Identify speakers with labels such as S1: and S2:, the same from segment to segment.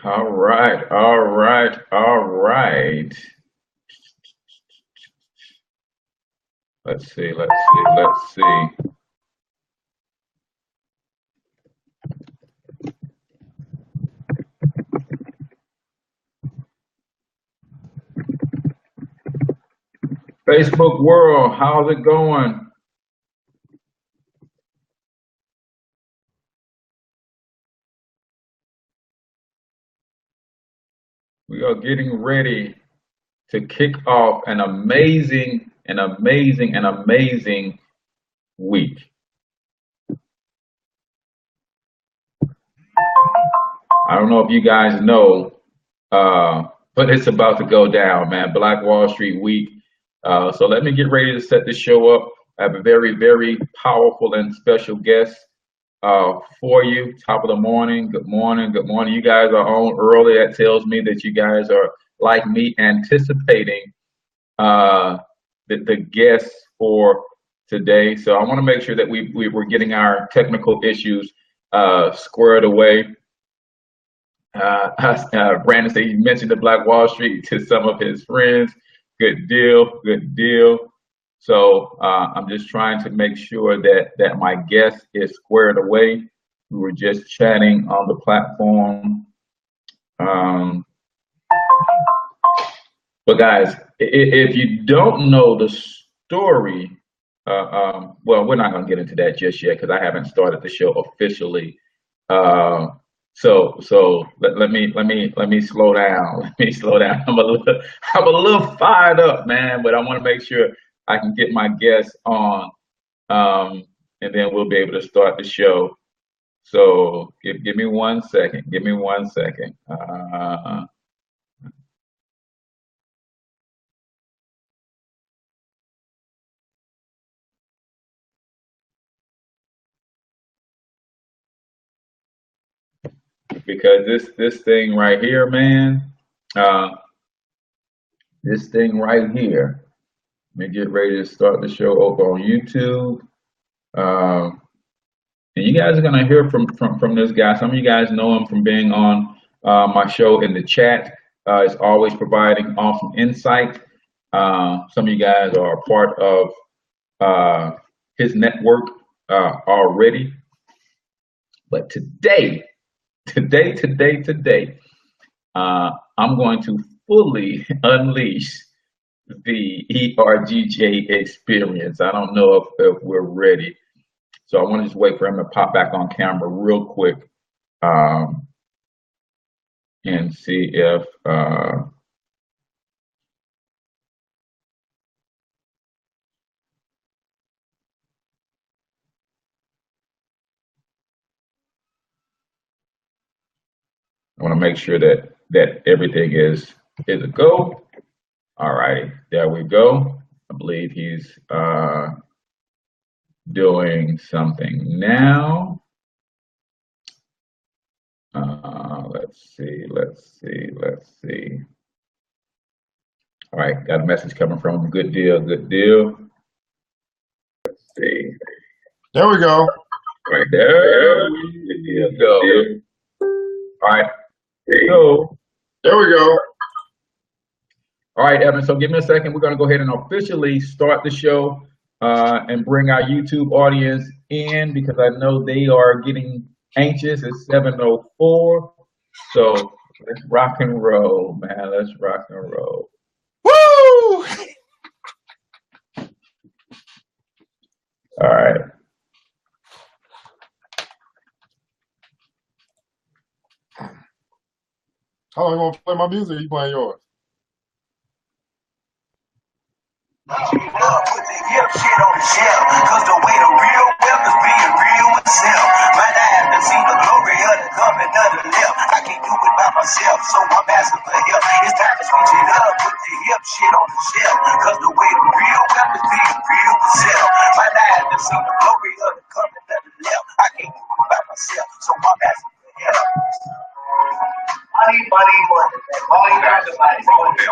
S1: All right, all right, all right. Let's see, let's see, let's see. Facebook world, how's it going? We are getting ready to kick off an amazing week. I don't know if you guys know, but it's about to go down, man. Black Wall Street week. So let me get ready to set this show up. I have a very powerful and special guest for you. Top of the morning. Good morning. Good morning. You guys are on early. That tells me that you guys are like me, anticipating uh, the guests for today. So I want to make sure that we were getting our technical issues squared away. Brandon said he mentioned the Black Wall Street to some of his friends. Good deal, good deal. So I'm just trying to make sure that my guest is squared away. We were just chatting on the platform. Um, but guys, if you don't know the story, well, we're not going to get into that just yet because I haven't started the show officially. Uh, let me slow down. Let me slow down. I'm a little fired up, man, but I want to make sure I can get my guests on, and then we'll be able to start the show. So give me 1 second. Give me 1 second. Because this thing right here, man, uh, this thing right here. Let me get ready to start the show over on YouTube. Um, and you guys are gonna hear from this guy. Some of you guys know him from being on my show in the chat. He's always providing awesome insight. Some of you guys are a part of his network already. But today, I'm going to fully unleash the ERGJ experience. I don't know if we're ready. So I want to just wait for him to pop back on camera real quick, um, and see if I want to make sure that everything is a go. All righty, there we go. I believe he's doing something now. Let's see. All right, got a message coming from him. Good deal, good deal. Let's see.
S2: There we go.
S1: Right there. Good deal, good deal. All right. So
S2: There we go.
S1: all right, Evan. So give me a second. We're going to go ahead and officially start the show and bring our YouTube audience in because I know they are getting anxious. It's 7:04. So let's rock and roll, man. Let's rock and roll.
S2: Woo!
S1: All right.
S2: How long you gonna play my music? Or you playing yours?
S3: Put the hip shit on the shelf, cause the way the real wealth is being real itself. Might I have to see the glory of the coming of the left. I can't do it by myself, so I'm asking for help. It's time to switch it up, put the hip shit on the shelf, cause the way the real wealth is being real itself. Might I have to see the glory of the coming of the left. I can't do it by myself, so I'm asking for help. Money, guys, money, wealthy.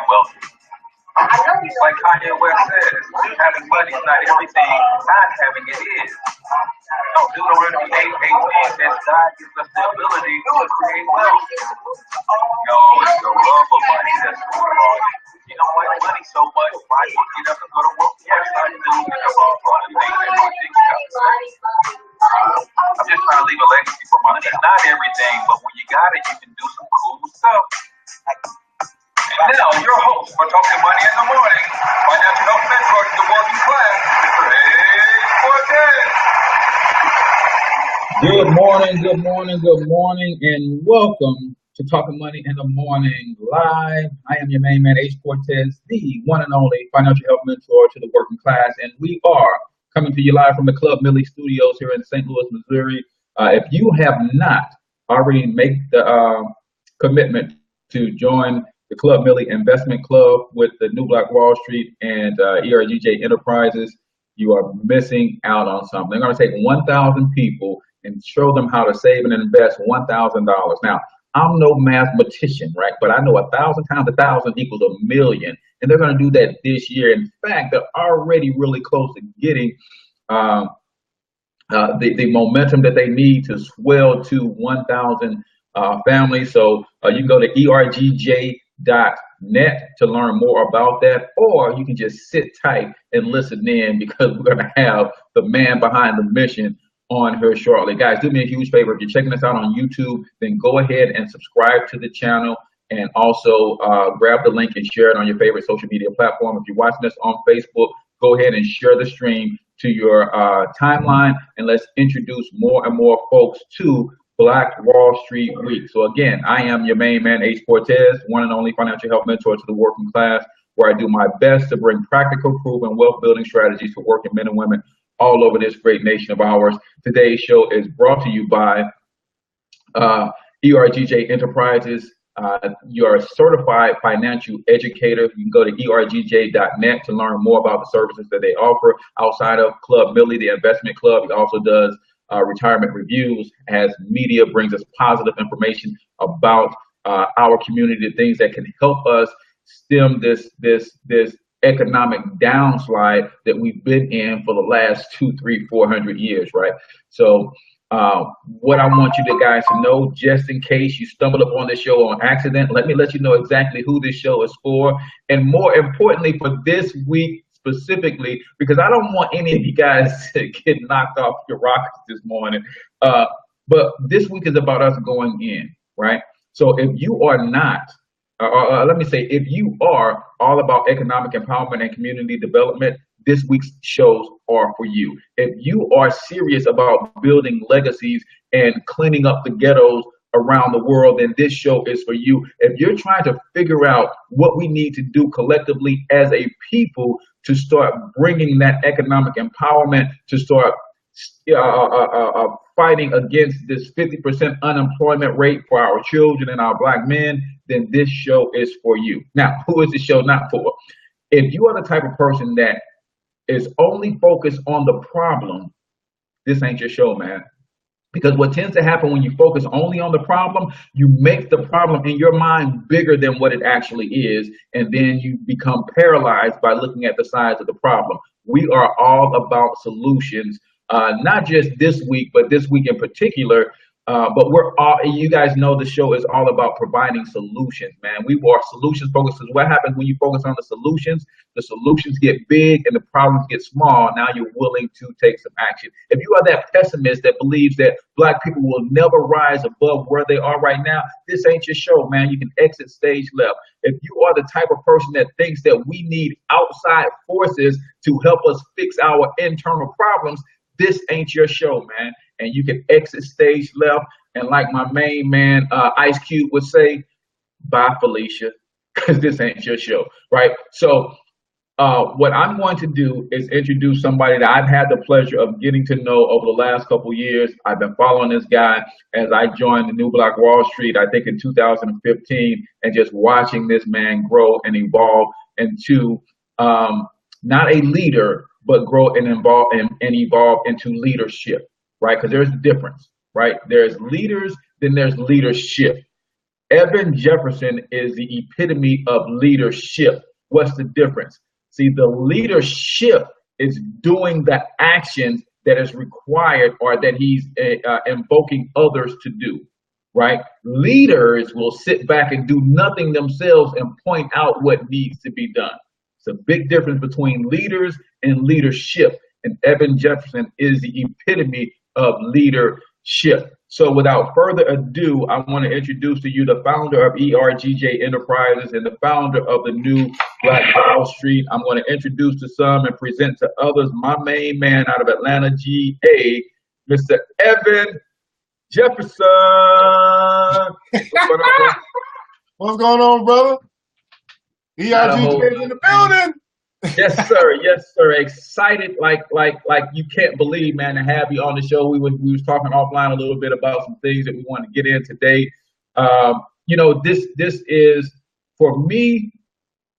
S3: Like Kanye West says, having money is not everything, not having it is. No, Deuteronomy 8:18 says, God gives us the ability to create wealth. No, it's the love of money that's the root. You don't like money so much, why you get up and go to work? Yes, I do get up off on the things that we think I'm just trying to leave a legacy for money. It's not everything, but when you got it, you can do some cool stuff. And now, your host for Talking Money in the Morning, financial health mentor to the working class, Mr. Ace Cortez.
S1: Good morning, and welcome to Talking Money in the Morning Live. I am your main man, Ace Cortez, the one and only financial health mentor to the working class, and we are coming to you live from the Club Millie Studios here in St. Louis, Missouri. If you have not already made the commitment to join the Club Millie Investment Club with the New Black Wall Street and ERGJ Enterprises, you are missing out on something. They're going to take 1,000 people and show them how to save and invest $1,000. Now, I'm no mathematician, right? But I know 1,000 times 1,000 equals a million. And they're going to do that this year. In fact, they're already really close to getting the momentum that they need to swell to 1,000 families. So you can go to ergj.net to learn more about that, or you can just sit tight and listen in, because we're going to have the man behind the mission on here shortly. Guys, do me a huge favor. If you're checking us out on YouTube, then go ahead and subscribe to the channel, and also grab the link and share it on your favorite social media platform. If you're watching us on Facebook, go ahead and share the stream to your timeline, and let's introduce more and more folks to Black Wall Street Week. So again, I am your main man, Ace Cortez, one and only financial health mentor to the working class, where I do my best to bring practical, proven wealth building strategies to working men and women all over this great nation of ours. Today's show is brought to you by ERGJ Enterprises. You're a certified financial educator. You can go to ergj.net to learn more about the services that they offer outside of Club Millie, the investment club. He also does retirement reviews, as media brings us positive information about our community, things that can help us stem this economic downslide that we've been in for the last 200, 300, 400 years, right? So what I want you guys to know, just in case you stumbled upon this show on accident, let me let you know exactly who this show is for, and more importantly for this week specifically, because I don't want any of you guys to get knocked off your rockets this morning. But this week is about us going in, right? So if you are not, let me say, if you are all about economic empowerment and community development, this week's shows are for you. If you are serious about building legacies and cleaning up the ghettos around the world, then this show is for you. If you're trying to figure out what we need to do collectively as a people to start bringing that economic empowerment, to start fighting against this 50% unemployment rate for our children and our black men, then this show is for you. Now, who is this show not for? If you are the type of person that is only focused on the problem, this ain't your show, man. Because what tends to happen when you focus only on the problem, you make the problem in your mind bigger than what it actually is, and then you become paralyzed by looking at the size of the problem. We are all about solutions, not just this week, but this week in particular. But we're all, you guys know the show is all about providing solutions, man. We are solutions focused. What happens when you focus on the solutions get big and the problems get small. Now you're willing to take some action. If you are that pessimist that believes that black people will never rise above where they are right now, this ain't your show, man. You can exit stage left. If you are the type of person that thinks that we need outside forces to help us fix our internal problems, this ain't your show, man. And you can exit stage left. And like my main man, Ice Cube would say, bye, Felicia, because this ain't your show, right? So what I'm going to do is introduce somebody that I've had the pleasure of getting to know over the last couple years. I've been following this guy as I joined the New Black Wall Street, I think in 2015, and just watching this man grow and evolve into not a leader, but grow and evolve into leadership, right? Because there's a difference, right? There's leaders, then there's leadership. Evan Jefferson is the epitome of leadership. What's the difference? See, the leadership is doing the actions that is required or that he's invoking others to do, right? Leaders will sit back and do nothing themselves and point out what needs to be done. It's a big difference between leaders and leadership. And Evan Jefferson is the epitome of leadership. So without further ado, I want to introduce to you the founder of ERGJ Enterprises and the founder of the new Black Wall Street. I'm going to introduce to some and present to others my main man out of Atlanta, GA, Mr. Evan Jefferson.
S2: What's going on, brother? ERGJ in the building.
S1: Yes, sir. Yes, sir. Excited like you can't believe, man, to have you on the show. We was talking offline a little bit about some things that we want to get in today. This is, for me,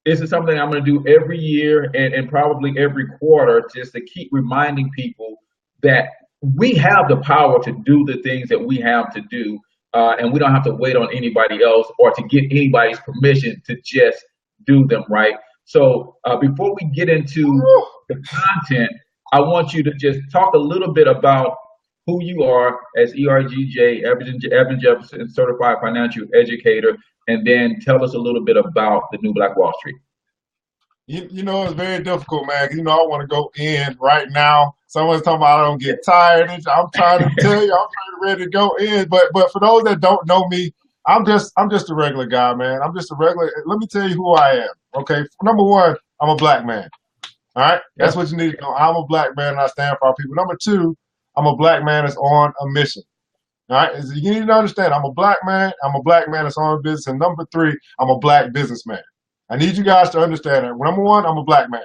S1: this is something I'm going to do every year and probably every quarter, just to keep reminding people that we have the power to do the things that we have to do, and we don't have to wait on anybody else or to get anybody's permission to just do them, right? So before we get into the content, I want you to just talk a little bit about who you are as ERGJ, Evan Jefferson, Certified Financial Educator, and then tell us a little bit about the new Black Wall Street.
S2: You know, it's very difficult, man. I want to go in right now. Someone's talking about I don't get tired. I'm trying to tell you, I'm ready to go in. But for those that don't know me, I'm just a regular guy, man. I'm just a regular. Let me tell you who I am. Okay, number one, I'm a black man. All right, that's what you need to know. I'm a black man, and I stand for our people. Number two, I'm a black man that's on a mission. All right, you need to understand, I'm a black man. I'm a black man that's on a business. And number three, I'm a black businessman. I need you guys to understand that. Number one, I'm a black man.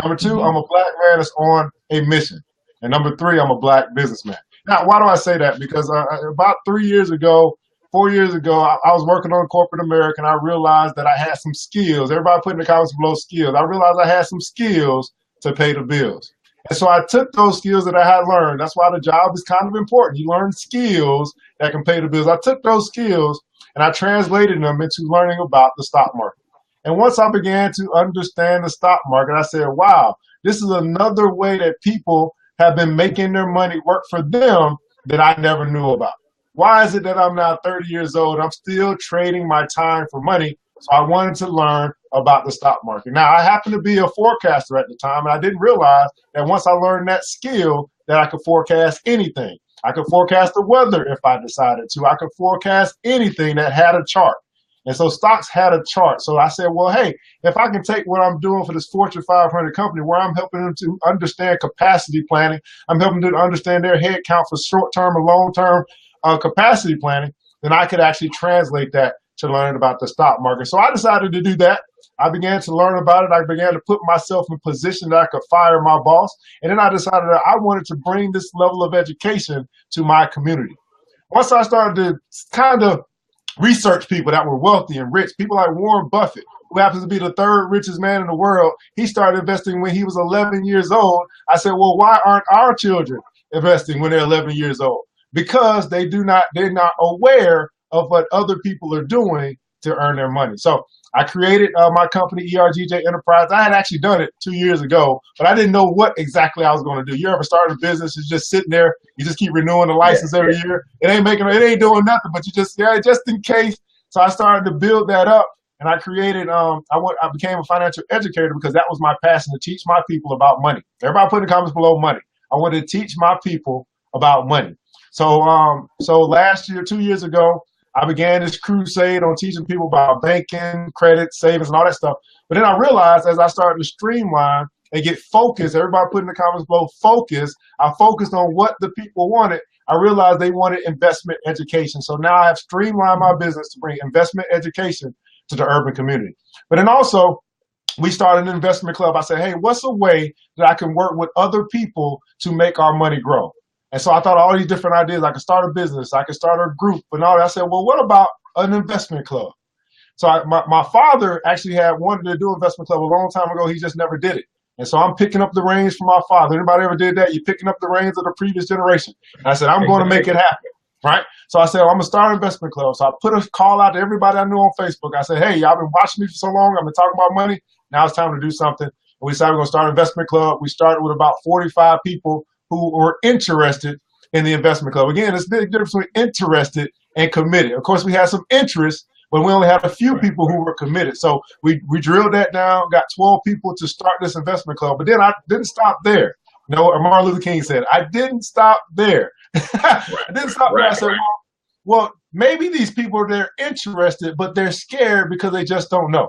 S2: Number two, I'm a black man that's on a mission. And number three, I'm a black businessman. Now, why do I say that? Because about 4 years ago, I was working on corporate America, and I realized that I had some skills. Everybody put in the comments below skills. I realized I had some skills to pay the bills. And so I took those skills that I had learned. That's why the job is kind of important. You learn skills that can pay the bills. I took those skills and I translated them into learning about the stock market. And once I began to understand the stock market, I said, wow, this is another way that people have been making their money work for them that I never knew about. Why is it that I'm now 30 years old and I'm still trading my time for money? So I wanted to learn about the stock market. Now, I happened to be a forecaster at the time, and I didn't realize that once I learned that skill that I could forecast anything. I could forecast the weather if I decided to. I could forecast anything that had a chart. And so stocks had a chart. So I said, well, hey, if I can take what I'm doing for this Fortune 500 company, where I'm helping them to understand capacity planning, I'm helping them to understand their head count for short-term and long-term capacity planning, then I could actually translate that to learning about the stock market. So I decided to do that. I began to learn about it. I began to put myself in a position that I could fire my boss. And then I decided that I wanted to bring this level of education to my community. Once I started to kind of research people that were wealthy and rich, people like Warren Buffett, who happens to be the third richest man in the world, he started investing when he was 11 years old. I said, well, why aren't our children investing when they're 11 years old? Because they're not aware of what other people are doing to earn their money. So I created my company, ERGJ Enterprise. I had actually done it 2 years ago, but I didn't know what exactly I was going to do. You ever start a business, it's just sitting there, you just keep renewing the license every year. It ain't doing nothing, but you just in case. So I started to build that up, and I created, I became a financial educator because that was my passion, to teach my people about money. Everybody put in the comments below money. I wanted to teach my people about money. So last year, 2 years ago, I began this crusade on teaching people about banking, credit, savings, and all that stuff. But then I realized as I started to streamline and get focused, everybody put in the comments below focus, I focused on what the people wanted. I realized they wanted investment education. So now I have streamlined my business to bring investment education to the urban community. But then also, we started an investment club. I said, hey, what's a way that I can work with other people to make our money grow? And so I thought all these different ideas. I could start a business, I could start a group, and all that. I said, well, what about an investment club? So my father actually had wanted to do an investment club a long time ago. He just never did it. And so I'm picking up the reins from my father. Anybody ever did that? You're picking up the reins of the previous generation. And I said, I'm going to make it happen, right? So I said, I'm going to start an investment club. So I put a call out to everybody I knew on Facebook. I said, hey, y'all been watching me for so long. I've been talking about money. Now it's time to do something. And we decided we're going to start an investment club. We started with about 45 people who were interested in the investment club. Again, there's a big difference between interested and committed. Of course, we had some interest, but we only had a few people who were committed. So we drilled that down, got 12 people to start this investment club. But then I didn't stop there. You know what Martin Luther King said, I didn't stop there. I didn't stop there. I said, well, maybe these people, they're interested, but they're scared because they just don't know.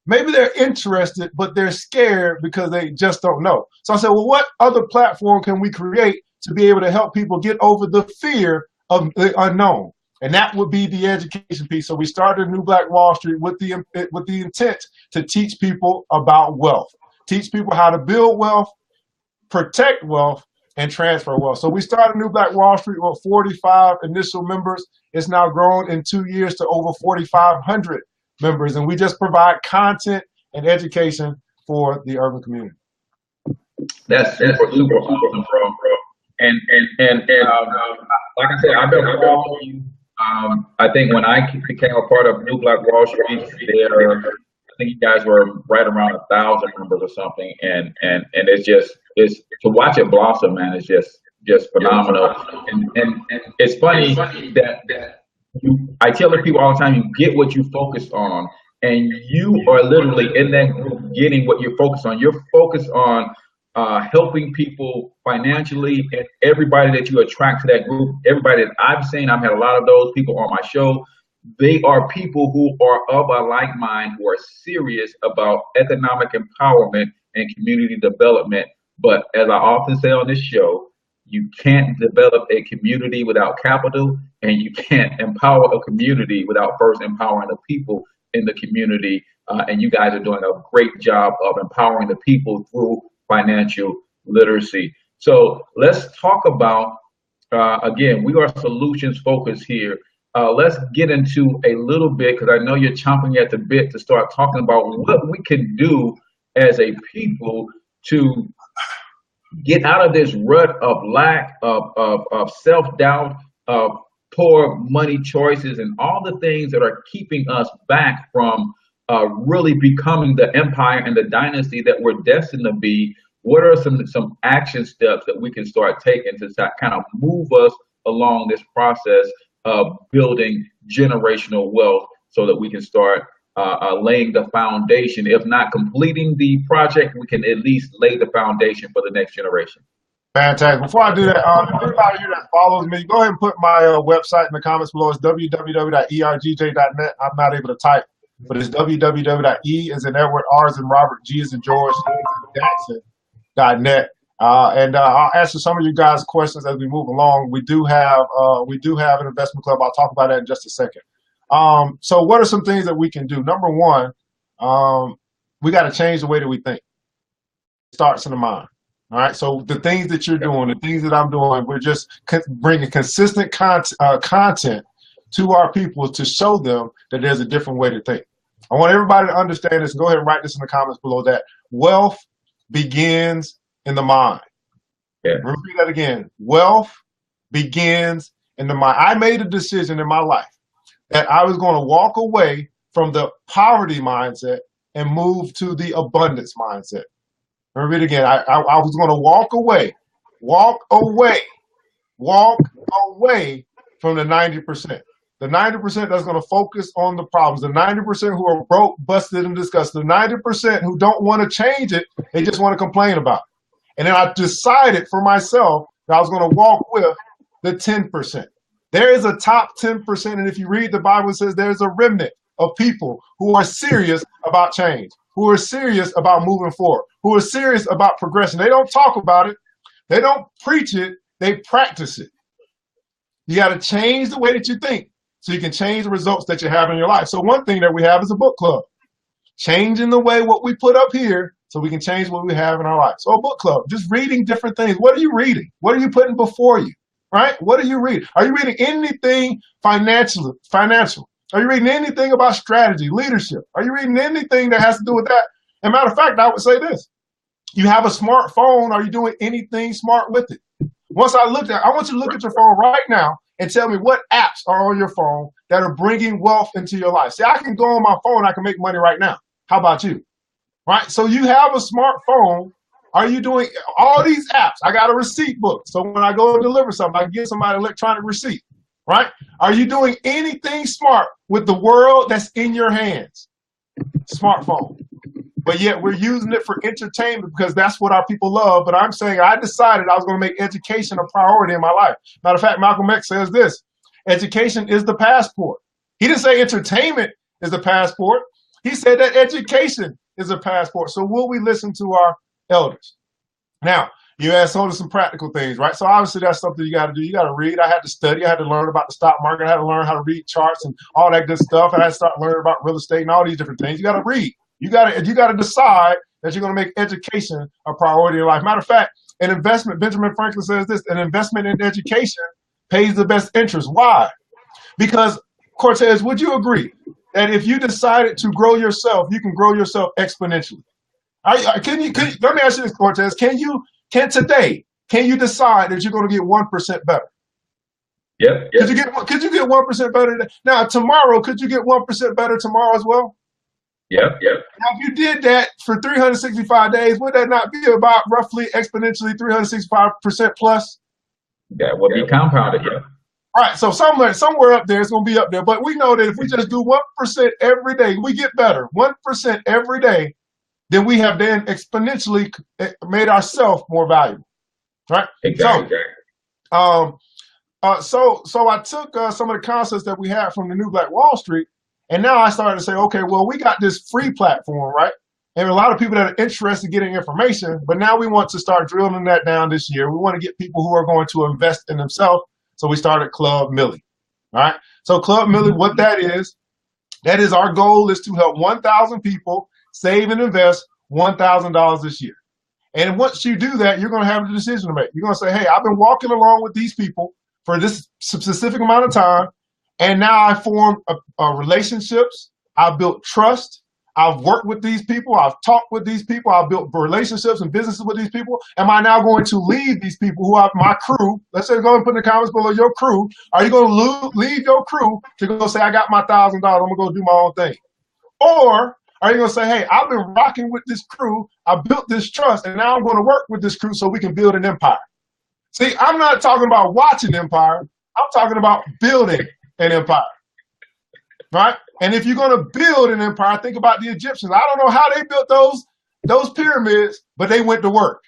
S2: Maybe they're interested, but they're scared because they just don't know. So I said, well, what other platform can we create to be able to help people get over the fear of the unknown? And that would be the education piece. So we started New Black Wall Street with the intent to teach people about wealth, teach people how to build wealth, protect wealth, and transfer wealth. So we started New Black Wall Street with 45 initial members. It's now grown in 2 years to over 4,500 members. And we just provide content and education for the urban community.
S1: That's super awesome, bro. And like I said, I've been following you. I think when I became a part of New Black Wall Street, I think you guys were right around 1,000 members or something, and it's to watch it blossom, man. It's just phenomenal. And it's funny that I tell the people all the time, you get what you focus on, and you are literally in that group getting what you're focused on. You're focused on helping people financially, and everybody that you attract to that group, everybody that I've seen, I've had a lot of those people on my show. They are people who are of a like mind, who are serious about economic empowerment and community development. But as I often say on this show, you can't develop a community without capital, and you can't empower a community without first empowering the people in the community. And you guys are doing a great job of empowering the people through financial literacy. So let's talk about, again, we are solutions focused here. Let's get into a little bit, because I know you're chomping at the bit to start talking about what we can do as a people to get out of this rut of lack of self-doubt, of poor money choices, and all the things that are keeping us back from really becoming the empire and the dynasty that we're destined to be. What are some action steps that we can start taking to kind of move us along this process of building generational wealth, so that we can start laying the foundation? If not completing the project, we can at least lay the foundation for the next generation.
S2: Fantastic. Before I do that, everybody here that follows me, go ahead and put my website in the comments below. It's www.ergj.net. I'm not able to type, but it's www.e as in Edward, R as in Robert, G as in George, Jackson.net. And I'll answer some of you guys' questions as we move along. We do have an investment club. I'll talk about that in just a second. So what are some things that we can do? Number one, we got to change the way that we think. It starts in the mind. All right. So the things that you're doing, the things that I'm doing, we're just bringing consistent content to our people to show them that there's a different way to think. I want everybody to understand this. Go ahead and write this in the comments below, that wealth begins in the mind. Yeah. Repeat that again. Wealth begins in the mind. I made a decision in my life that I was going to walk away from the poverty mindset and move to the abundance mindset. Repeat it again. I was going to walk away from the 90%. The 90% that's going to focus on the problems. The 90% who are broke, busted, and disgusted. The 90% who don't want to change it. They just want to complain about it. And then I decided for myself that I was going to walk with the 10%. There is a top 10%, and if you read the Bible, it says there's a remnant of people who are serious about change, who are serious about moving forward, who are serious about progression. They don't talk about it. They don't preach it. They practice it. You got to change the way that you think so you can change the results that you have in your life. So one thing that we have is a book club. Changing the way what we put up here so we can change what we have in our life. So a book club, just reading different things. What are you reading? What are you putting before you? Right? What are you reading? Are you reading anything financial? Are you reading anything about strategy, leadership? Are you reading anything that has to do with that? As a matter of fact, I would say this. You have a smartphone. Are you doing anything smart with it? Once I want you to look at your phone right now and tell me what apps are on your phone that are bringing wealth into your life. See, I can go on my phone. I can make money right now. How about you? Right? So you have a smartphone. Are you doing all these apps? I got a receipt book. So when I go and deliver something, I can give somebody an electronic receipt, right? Are you doing anything smart with the world that's in your hands? Smartphone. But yet we're using it for entertainment because that's what our people love. But I'm saying I decided I was going to make education a priority in my life. Matter of fact, Malcolm X says this: education is the passport. He didn't say entertainment is the passport. He said that education is a passport. So will we listen to our elders? Now, you asked hold of some practical things, right? So obviously that's something you got to do. You got to read. I had to study. I had to learn about the stock market. I had to learn how to read charts and all that good stuff. I had to start learning about real estate and all these different things. You got to read. You got to decide that you're going to make education a priority in life. Matter of fact, an investment, Benjamin Franklin says this: an investment in education pays the best interest. Why? Because, Cortez, would you agree that if you decided to grow yourself, you can grow yourself exponentially? Let me ask you this, Cortez. Can you decide that you're going to get 1% better?
S1: Yep.
S2: Could you get 1% better? Now, tomorrow, could you get 1% better tomorrow as well?
S1: Yep.
S2: Now, if you did that for 365 days, would that not be about roughly exponentially 365% plus?
S1: That would be compounded, yeah.
S2: All right, so somewhere up there, it's going to be up there. But we know that if we just do 1% every day, we get better. 1% every day, then we have then exponentially made ourselves more valuable, right?
S1: Exactly.
S2: So I took some of the concepts that we had from the New Black Wall Street, and now I started to say, okay, well, we got this free platform, right? And a lot of people that are interested in getting information, but now we want to start drilling that down this year. We want to get people who are going to invest in themselves. So we started Club Millie, all right? So Club Millie, what that is our goal is to help 1,000 people save and invest $1,000 this year. And once you do that, you're going to have a decision to make. You're going to say, hey, I've been walking along with these people for this specific amount of time, and now I formed relationships. I've built trust. I've worked with these people. I've talked with these people. I've built relationships and businesses with these people. Am I now going to leave these people who are my crew? Let's say go and put in the comments below your crew. Are you going to leave your crew to go say, I got my $1,000. I'm going to go do my own thing? Or are you going to say, hey, I've been rocking with this crew. I built this trust, and now I'm going to work with this crew so we can build an empire? See, I'm not talking about watching empire. I'm talking about building an empire, right? And if you're going to build an empire, think about the Egyptians. I don't know how they built those pyramids, but they went to work.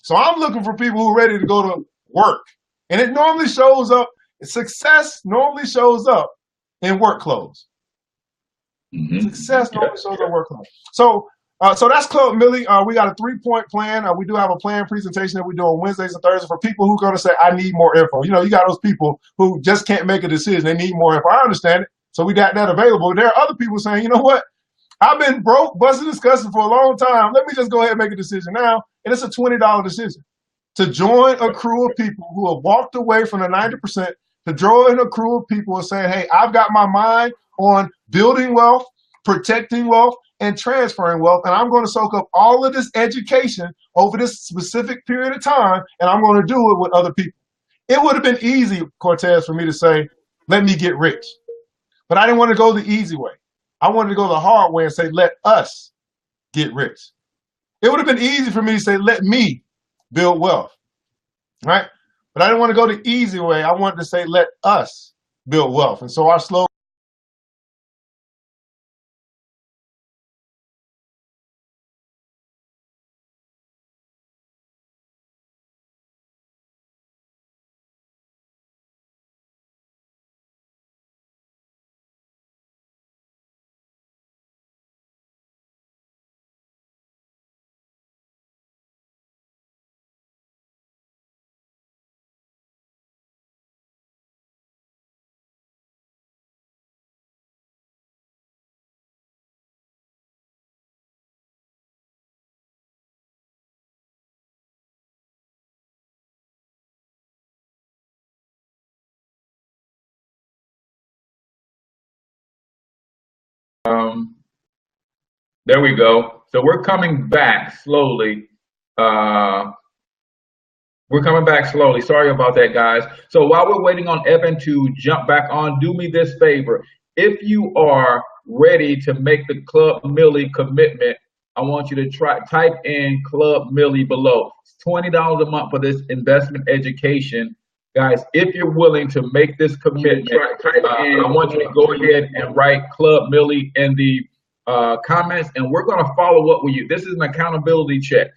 S2: So I'm looking for people who are ready to go to work. And it normally shows up, success normally shows up in work clothes. Success normally shows up in work clothes. So that's Club Millie. We got a 3-point plan. We do have a plan presentation that we do on Wednesdays and Thursdays for people who are going to say, I need more info. You know, you got those people who just can't make a decision. They need more info. I understand it. So we got that available. There are other people saying, you know what? I've been broke, busting, discussing for a long time. Let me just go ahead and make a decision now. And it's a $20 decision to join a crew of people who have walked away from the 90%, to join a crew of people who are saying, hey, I've got my mind on building wealth, protecting wealth, and transferring wealth. And I'm going to soak up all of this education over this specific period of time, and I'm going to do it with other people. It would have been easy, Cortez, for me to say, let me get rich. But I didn't want to go the easy way. I wanted to go the hard way and say, let us get rich. It would have been easy for me to say, let me build wealth, right? But I didn't want to go the easy way. I wanted to say, let us build wealth. And so our slogan,
S1: There we go. So we're coming back slowly. Sorry about that, guys. So while we're waiting on Evan to jump back on, do me this favor. If you are ready to make the Club Millie commitment, I want you to type in Club Millie below. It's $20 a month for this investment education. Guys, if you're willing to make this commitment, I want you to go ahead and write Club Millie in the comments, and we're going to follow up with you. This is an accountability check.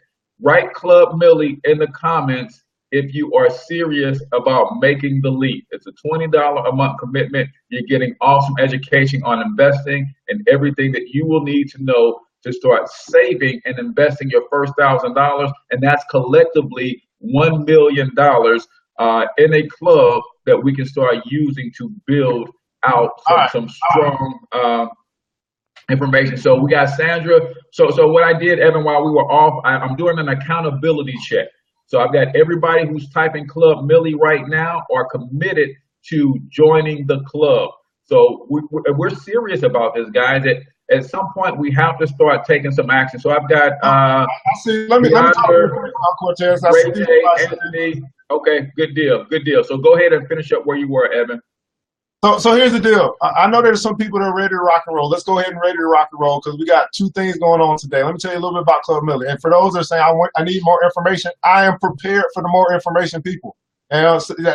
S1: Write Club Millie in the comments if you are serious about making the leap. It's a $20 a month commitment. You're getting awesome education on investing and everything that you will need to know to start saving and investing your first $1,000, and that's collectively $1 million in a club that we can start using to build out some strong information. So we got Sandra. So what I did, Evan, while we were off, I'm doing an accountability check. So I've got everybody who's typing Club Millie right now are committed to joining the club. So we're serious about this, guys. At some point, we have to start taking some action. So I've got
S2: I see. Let me talk about Cortez.
S1: Anthony. Okay, good deal. So go ahead and finish up where you were, Evan.
S2: So here's the deal. I know there's some people that are ready to rock and roll. Let's go ahead and ready to rock and roll because we got two things going on today. Let me tell you a little bit about Club Millie. And for those that are saying I need more information, I am prepared for the more information people. And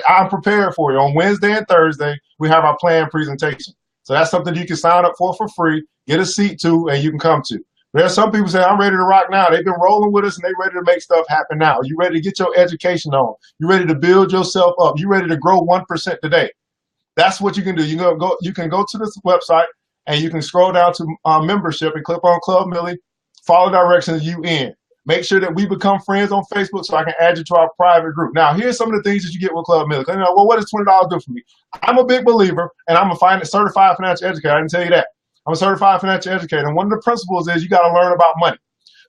S2: I'm prepared for you. On Wednesday and Thursday, we have our planned presentation. So that's something you can sign up for free, get a seat to, and you can come to. There's some people say, I'm ready to rock now. They've been rolling with us, and they're ready to make stuff happen now. You ready to get your education on. You ready to build yourself up. You ready to grow 1% today. That's what you can do. You can go to this website, and you can scroll down to membership and click on Club Millie, follow directions you in. Make sure that we become friends on Facebook so I can add you to our private group. Now, here's some of the things that you get with Club Millie. You know, well, what does $20 do for me? I'm a big believer, and I'm a certified financial educator. I can tell you that. I'm a certified financial educator, and one of the principles is you got to learn about money.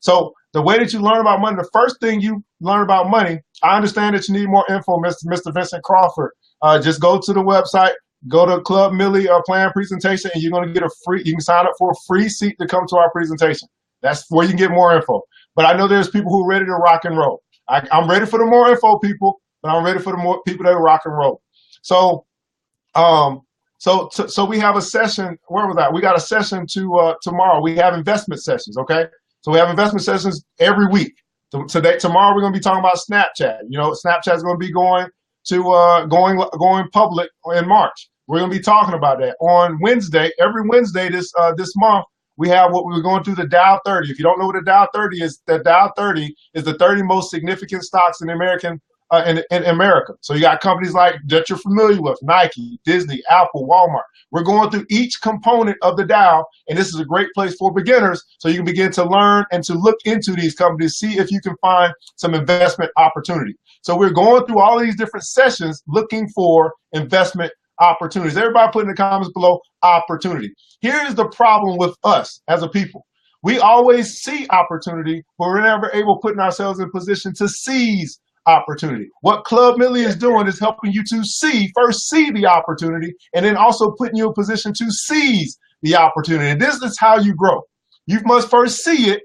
S2: So the way that you learn about money, the first thing you learn about money, I understand that you need more info, Mr. Vincent Crawford. Just go to the website, go to Club Millie plan presentation, and you're going to get you can sign up for a free seat to come to our presentation. That's where you can get more info. But I know there's people who are ready to rock and roll. I'm ready for the more info people, but I'm ready for the more people that rock and roll. So we have a session. Where was that? We got a session tomorrow. We have investment sessions. Okay, so we have investment sessions every week. Tomorrow we're going to be talking about Snapchat. You know, Snapchat is going to be going public in March. We're going to be talking about that on Wednesday. Every Wednesday this month. We have what we were going through the Dow 30. If you don't know what the Dow 30 is, the Dow 30 is the 30 most significant stocks in America. So you got companies like that you're familiar with, Nike, Disney, Apple, Walmart. We're going through each component of the Dow, and this is a great place for beginners so you can begin to learn and to look into these companies, see if you can find some investment opportunity. So we're going through all of these different sessions looking for investment opportunities. Everybody put in the comments below opportunity. Here's the problem with us as a people. We always see opportunity, but we're never able putting ourselves in position to seize opportunity. What Club Millie is doing is helping you to first see the opportunity, and then also putting you in position to seize the opportunity. And this is how you grow. You must first see it,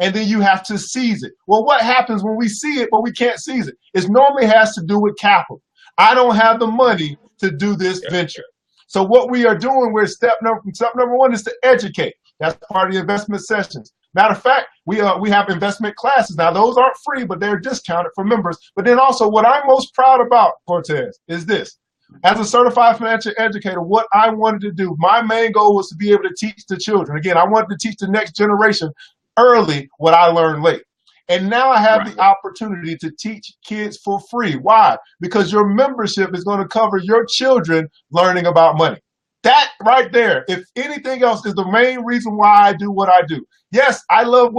S2: and then you have to seize it. Well, what happens when we see it, but we can't seize it? It normally has to do with capital. I don't have the money to do this venture. So what we are doing, step number one is to educate. That's part of the investment sessions. Matter of fact, we have investment classes. Now, those aren't free, but they're discounted for members. But then also what I'm most proud about, Cortez, is this. As a certified financial educator, what I wanted to do, my main goal was to be able to teach the children. Again, I wanted to teach the next generation early what I learned late. And now I have the opportunity to teach kids for free. Why? Because your membership is going to cover your children learning about money. That right there, if anything else, is the main reason why I do what I do. Yes, I love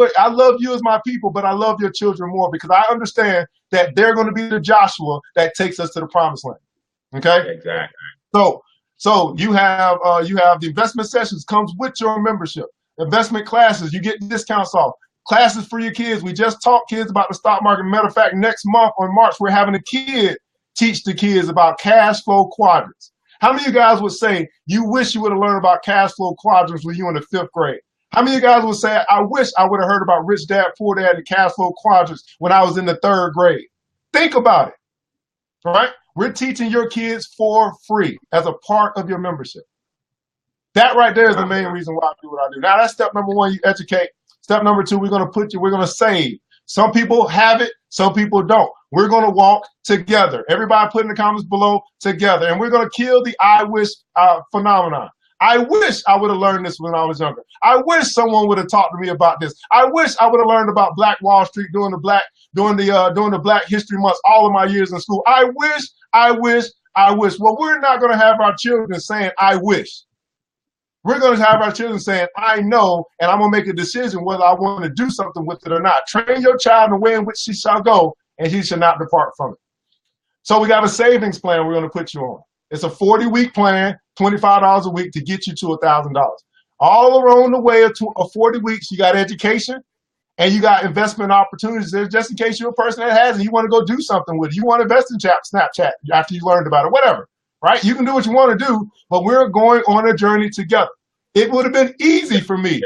S2: you as my people, but I love your children more because I understand that they're going to be the Joshua that takes us to the promised land. Okay?
S1: Exactly.
S2: So you have the investment sessions comes with your membership. Investment classes, you get discounts off. Classes for your kids. We just taught kids about the stock market. Matter of fact, next month on March, we're having a kid teach the kids about cash flow quadrants. How many of you guys would say you wish you would have learned about cash flow quadrants when you were in the 5th grade? How many of you guys would say, I wish I would have heard about Rich Dad, Poor Dad, and cash flow quadrants when I was in the 3rd grade? Think about it. All right? We're teaching your kids for free as a part of your membership. That right there is the main reason why I do what I do. Now, that's step number one, you educate. Step number two, we're going to save. Some people have it, some people don't. We're going to walk together. Everybody put in the comments below, together. And we're going to kill the I wish phenomenon. I wish I would have learned this when I was younger. I wish someone would have talked to me about this. I wish I would have learned about Black Wall Street during the Black History Months all of my years in school. I wish. Well, we're not going to have our children saying, I wish. We're going to have our children saying, I know, and I'm going to make a decision whether I want to do something with it or not. Train your child in the way in which she shall go, and he shall not depart from it. So we got a savings plan we're going to put you on. It's a 40-week plan, $25 a week to get you to $1,000. All around the way of 40 weeks, you got education and you got investment opportunities there just in case you're a person that has it. You want to go do something with it. You want to invest in Snapchat after you learned about it, whatever, right? You can do what you want to do, but we're going on a journey together. It would have been easy for me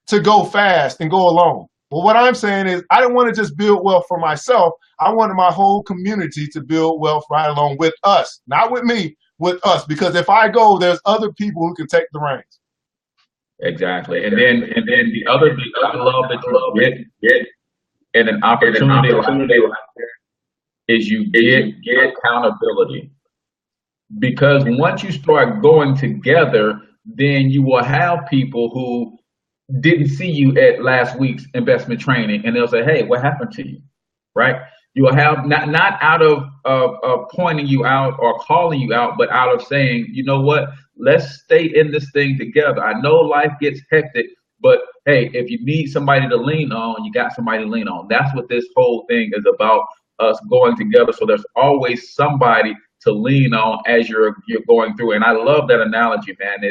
S2: to go fast and go alone. But what I'm saying is I didn't want to just build wealth for myself. I wanted my whole community to build wealth right along with us, not with me, with us. Because if I go, there's other people who can take the reins.
S1: Exactly. And then the other thing I love that you get and an opportunity is you get accountability. Because once you start going together, then you will have people who didn't see you at last week's investment training, and they'll say, hey, what happened to you, right? You will have not out of pointing you out or calling you out, but out of saying, you know what, let's stay in this thing together. I know life gets hectic, but hey, if you need somebody to lean on, you got somebody to lean on. That's what this whole thing is about, us going together. So there's always somebody to lean on as you're going through. And I love that analogy, man,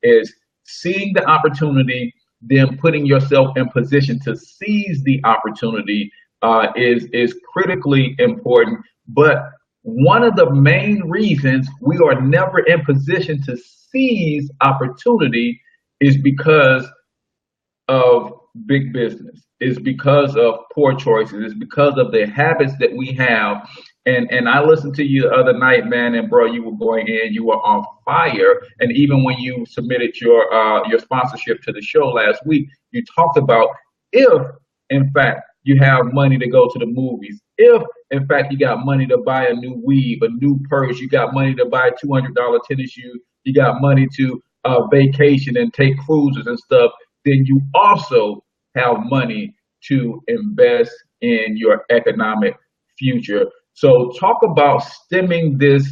S1: is seeing the opportunity, then putting yourself in position to seize the opportunity is critically important. But one of the main reasons we are never in position to seize opportunity is because of big business, is because of poor choices, is because of the habits that we have. And I listened to you the other night, man, and bro, you were going in, you were on fire. And even when you submitted your sponsorship to the show last week, you talked about if, in fact, you have money to go to the movies, if, in fact, you got money to buy a new weave, a new purse, you got money to buy $200 tennis shoes, you got money to vacation and take cruises and stuff, then you also have money to invest in your economic future. So talk about stemming this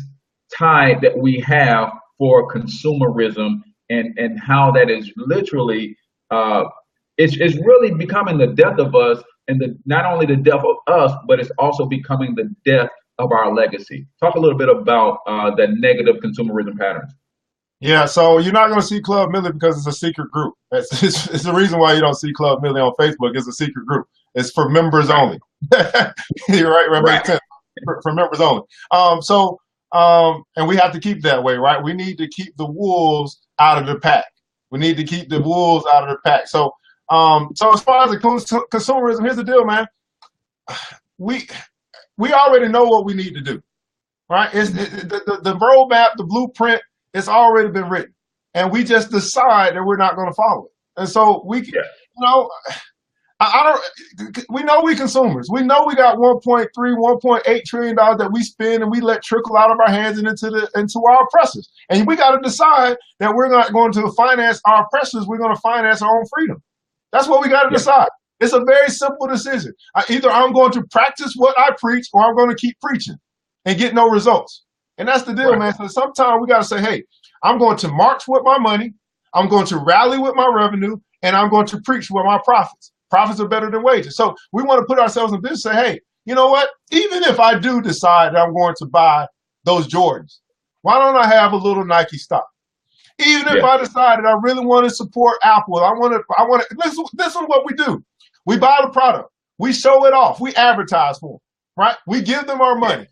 S1: tide that we have for consumerism and how that is literally, it's really becoming the death of us, and not only the death of us, but it's also becoming the death of our legacy. Talk a little bit about the negative consumerism patterns.
S2: Yeah, so you're not going to see Club Millie because it's a secret group. It's the reason why you don't see Club Millie on Facebook. It's a secret group. It's for members only. You're right. Makes sense. For members only. And we have to keep that way, right? We need to keep the wolves out of the pack. We need to keep the wolves out of the pack. So as far as the consumerism, here's the deal, man. We already know what we need to do, right? The roadmap, the blueprint, it's already been written, and we just decide that we're not going to follow it. And so we know we consumers. We know we got 1.8 trillion dollars that we spend and we let trickle out of our hands and into our oppressors. And we got to decide that we're not going to finance our oppressors. We're going to finance our own freedom. That's what we got to decide. It's a very simple decision. Either I'm going to practice what I preach, or I'm going to keep preaching and get no results. And that's the deal, man. So sometimes we got to say, hey, I'm going to march with my money, I'm going to rally with my revenue, and I'm going to preach with my profits. Profits are better than wages. So we want to put ourselves in business and say, hey, you know what? Even if I do decide that I'm going to buy those Jordans, why don't I have a little Nike stock? Even if I decide that I really want to support Apple, this is what we do. We buy the product, we show it off, we advertise for them, right? We give them our money.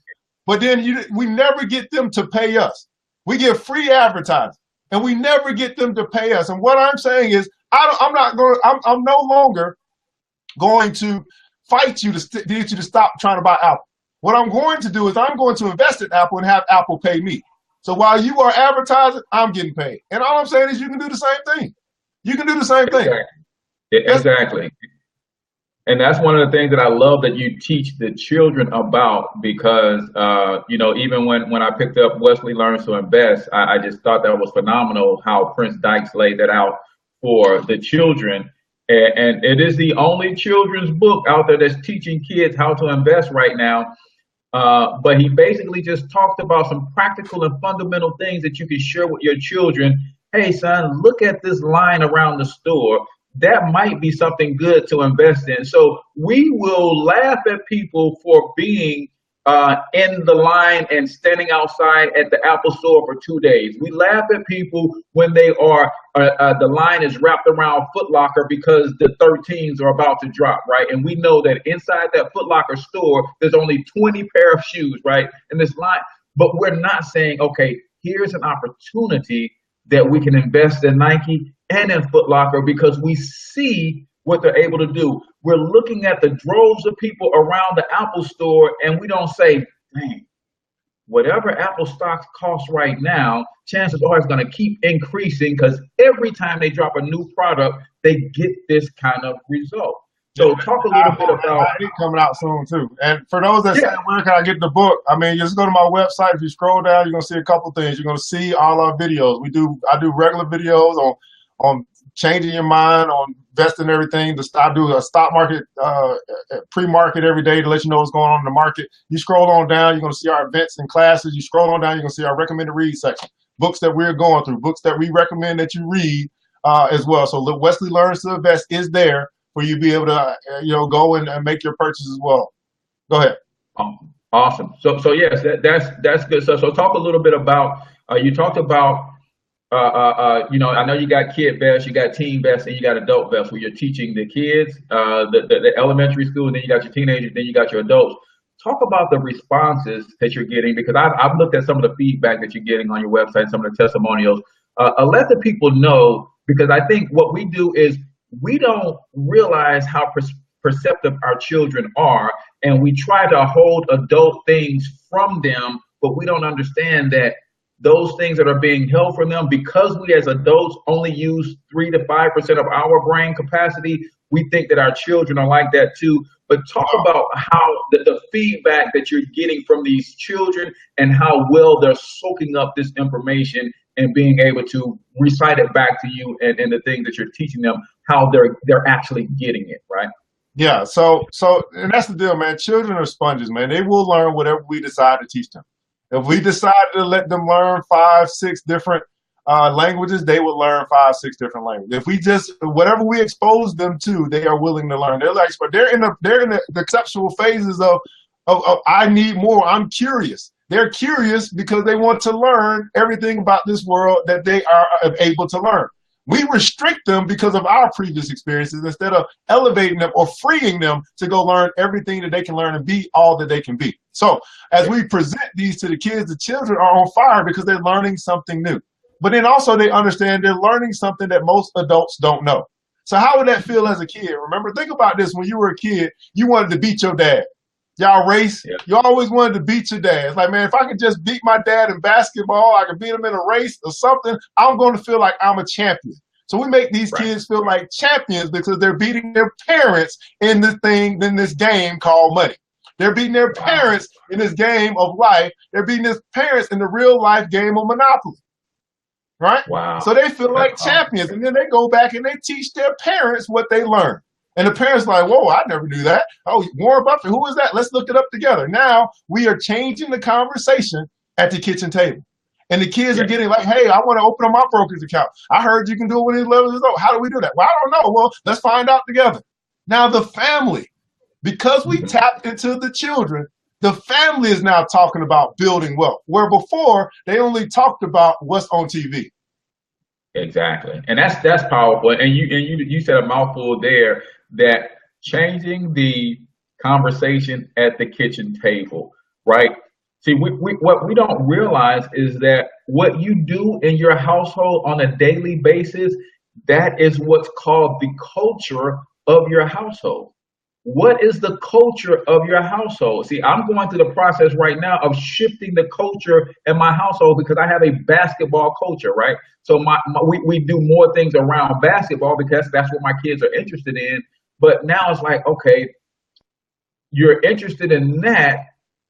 S2: But then we never get them to pay us. We get free advertising, and we never get them to pay us. And what I'm saying is, I'm no longer going to fight you to get you to stop trying to buy Apple. What I'm going to do is I'm going to invest in Apple and have Apple pay me. So while you are advertising, I'm getting paid. And all I'm saying is you can do the same thing. You can do the same thing. That's
S1: Exactly. And that's one of the things that I love that you teach the children about because, even when I picked up Wesley Learns to Invest, I just thought that was phenomenal how Prince Dykes laid that out for the children. And it is the only children's book out there that's teaching kids how to invest right now. But he basically just talked about some practical and fundamental things that you can share with your children. Hey, son, look at this line around the store. That might be something good to invest in. So we will laugh at people for being in the line and standing outside at the Apple store for 2 days. We laugh at people when they are the line is wrapped around Foot Locker because the 13s are about to drop, right? And we know that inside that Foot Locker store, there's only 20 pair of shoes, right? In this line, but we're not saying, okay, here's an opportunity that we can invest in Nike and in Foot Locker because we see what they're able to do. We're looking at the droves of people around the Apple store and we don't say, dang, whatever Apple stocks cost right now, chances are it's going to keep increasing because every time they drop a new product, they get this kind of result. So talk a little bit about
S2: coming out soon too. And for those that say, where can I get the book? I mean, just go to my website. If you scroll down, you're gonna see a couple things. You're gonna see all our videos. I do regular videos on changing your mind, on investing everything. I do a stock market pre-market every day to let you know what's going on in the market. You scroll on down, you're gonna see our events and classes. You scroll on down, you're gonna see our recommended read section. Books that we're going through, books that we recommend that you read as well. So Wesley Learns to Invest is there for you to be able to, go and make your purchase as well. Go ahead.
S1: Awesome. So yes, that's good. So talk a little bit about. You talked about. I know you got kid vest, you got teen vest, and you got adult vest where you're teaching the kids, the elementary school, and then you got your teenagers, then you got your adults. Talk about the responses that you're getting because I've looked at some of the feedback that you're getting on your website, some of the testimonials. Let the people know because I think what we do is we don't realize how perceptive our children are, and we try to hold adult things from them, but we don't understand that those things that are being held from them, because we as adults only use 3 to 5% of our brain capacity, we think that our children are like that too. But talk about how the feedback that you're getting from these children and how well they're soaking up this information and being able to recite it back to you and the things that you're teaching them, how they're actually getting it, right?
S2: Yeah, so and that's the deal, man. Children are sponges, man. They will learn whatever we decide to teach them. If we decide to let them learn 5, 6 different languages, they will learn 5, 6 different languages. If we just whatever we expose them to, they are willing to learn. They're in the conceptual phases of I need more. I'm curious. They're curious because they want to learn everything about this world that they are able to learn. We restrict them because of our previous experiences instead of elevating them or freeing them to go learn everything that they can learn and be all that they can be. So as we present these to the kids, the children are on fire because they're learning something new. But then also they understand they're learning something that most adults don't know. So how would that feel as a kid? Remember, think about this. When you were a kid, you wanted to beat your dad. Y'all race. Yeah. You always wanted to beat your dad. It's like, man, if I could just beat my dad in basketball, I could beat him in a race or something, I'm going to feel like I'm a champion. So we make these kids feel like champions because they're beating their parents in this game called money. They're beating their parents in this game of life. They're beating their parents in the real life game of Monopoly. Right?
S1: Wow.
S2: So they feel like champions. And then they go back and they teach their parents what they learned. And the parents are like, whoa, I never knew that. Oh, Warren Buffett, who is that? Let's look it up together. Now we are changing the conversation at the kitchen table. And the kids are getting like, hey, I want to open up my brokerage account. I heard you can do it when he's 11 years old. How do we do that? Well, I don't know. Well, let's find out together. Now the family, because we tapped into the children, the family is now talking about building wealth, where before they only talked about what's on TV.
S1: Exactly. And that's powerful. And you said a mouthful there, that changing the conversation at the kitchen table, right? See, what we don't realize is that what you do in your household on a daily basis, that is what's called the culture of your household. what is the culture of your household? See, I'm going through the process right now of shifting the culture in my household because I have a basketball culture, right? So we do more things around basketball because that's what my kids are interested in. But now it's like, okay, you're interested in that,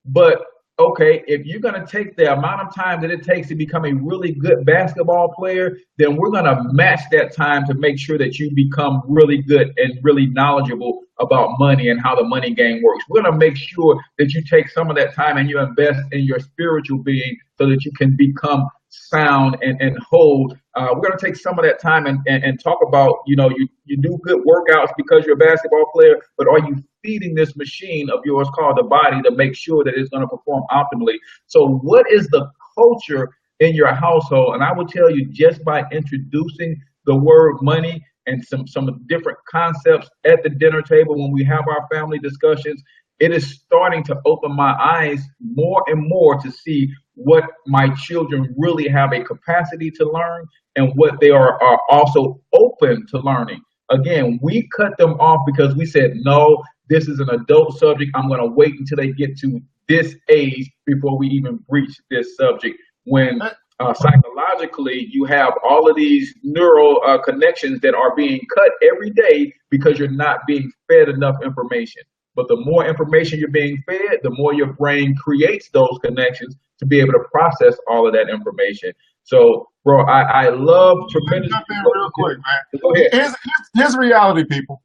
S1: but okay, if you're going to take the amount of time that it takes to become a really good basketball player, then we're going to match that time to make sure that you become really good and really knowledgeable about money and how the money game works. We're going to make sure that you take some of that time and you invest in your spiritual being so that you can become sound and whole. We're going to take some of that time and talk about, you do good workouts because you're a basketball player, but are you feeding this machine of yours called the body to make sure that it's going to perform optimally? So what is the culture in your household? And I will tell you, just by introducing the word money and some different concepts at the dinner table when we have our family discussions, it is starting to open my eyes more and more to see what my children really have a capacity to learn and what they are also open to learning. Again, we cut them off because we said, no, this is an adult subject. I'm going to wait until they get to this age before we even breach this subject. When psychologically, you have all of these neural connections that are being cut every day because you're not being fed enough information. But the more information you're being fed, the more your brain creates those connections to be able to process all of that information. So, bro, I love tremendously.
S2: Jump in real quick, man.
S1: Go ahead.
S2: Here's reality, people.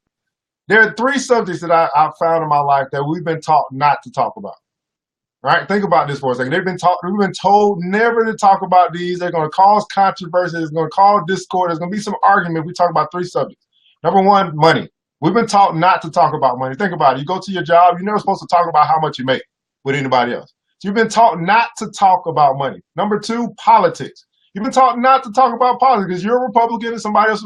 S2: There are 3 subjects that I've found in my life that we've been taught not to talk about. Right? Think about this for a second. We've been told never to talk about these. They're going to cause controversy. It's going to cause discord. There's going to be some argument. We talk about 3 subjects. Number 1, money. We've been taught not to talk about money. Think about it. You go to your job, you're never supposed to talk about how much you make with anybody else. So you've been taught not to talk about money. Number 2, politics. You've been taught not to talk about politics because you're a Republican and somebody else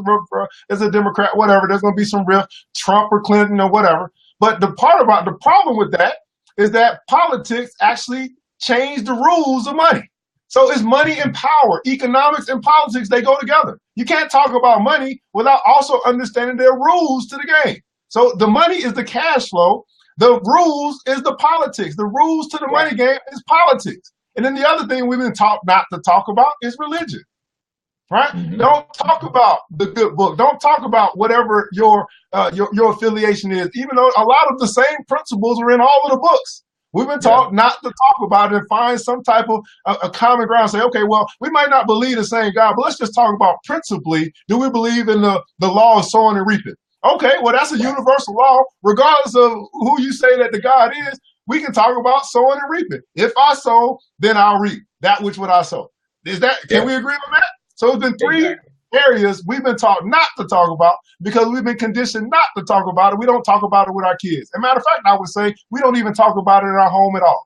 S2: is a Democrat, whatever. There's going to be some rift, Trump or Clinton or whatever. But the problem with that is that politics actually change the rules of money. So it's money and power. Economics and politics, they go together. You can't talk about money without also understanding their rules to the game. So the money is the cash flow. The rules is the politics. The rules to the money game is politics. And then the other thing we've been taught not to talk about is religion. Right? Mm-hmm. Don't talk about the good book. Don't talk about whatever your affiliation is, even though a lot of the same principles are in all of the books. We've been taught not to talk about it and find some type of a common ground. Say, okay, well, we might not believe the same God, but let's just talk about principally, do we believe in the law of sowing and reaping? Okay, well, that's a universal law. Regardless of who you say that the God is, we can talk about sowing and reaping. If I sow, then I'll reap that which what I sow. Can we agree on that? So it's been 3 areas we've been taught not to talk about because we've been conditioned not to talk about it. We don't talk about it with our kids. As a matter of fact, I would say we don't even talk about it in our home at all.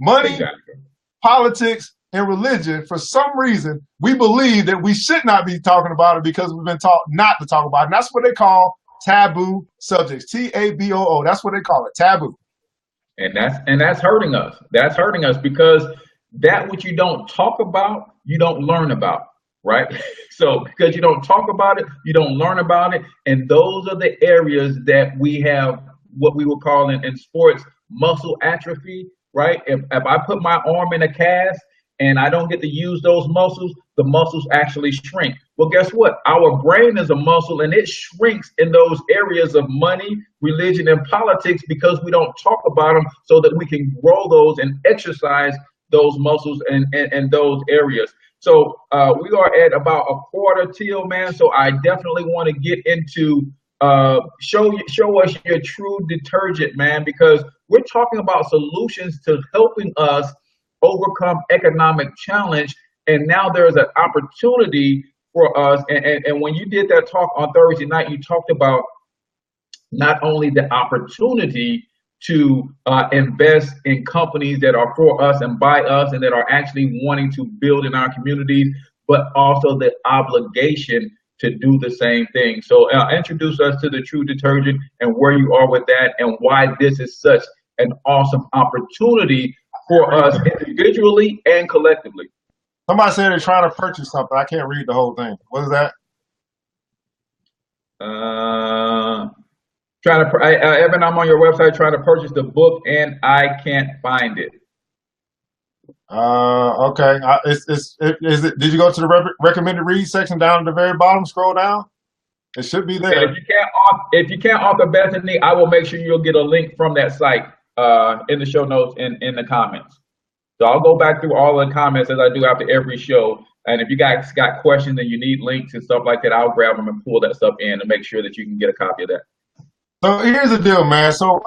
S2: Money, politics, and religion, for some reason, we believe that we should not be talking about it because we've been taught not to talk about it. And that's what they call taboo subjects, Taboo. That's what they call it, taboo.
S1: And that's hurting us. That's hurting us because that which you don't talk about, you don't learn about. Right? So because you don't talk about it, you don't learn about it. And those are the areas that we have what we would call in sports muscle atrophy, right? If I put my arm in a cast and I don't get to use those muscles, the muscles actually shrink. Well, guess what? Our brain is a muscle and it shrinks in those areas of money, religion, and politics because we don't talk about them so that we can grow those and exercise those muscles and those areas. So we are at about a quarter till, man. So I definitely want to get into show us your true detergent, man, because we're talking about solutions to helping us overcome economic challenge. And now there's an opportunity for us. And when you did that talk on Thursday night, you talked about not only the opportunity to invest in companies that are for us and by us and that are actually wanting to build in our communities, but also the obligation to do the same thing. So introduce us to the true detergent and where you are with that and why this is such an awesome opportunity for us individually and collectively.
S2: Somebody said they're trying to purchase something. I can't read the whole thing. What is that?
S1: Evan, I'm on your website trying to purchase the book and I can't find it.
S2: Okay. Is it? Did you go to the recommended read section down at the very bottom? Scroll down. It should be there.
S1: And if you can't author Bethany, I will make sure you'll get a link from that site in the show notes and in the comments. So I'll go back through all the comments as I do after every show. And if you guys got questions and you need links and stuff like that, I'll grab them and pull that stuff in to make sure that you can get a copy of that.
S2: So here's the deal, man. So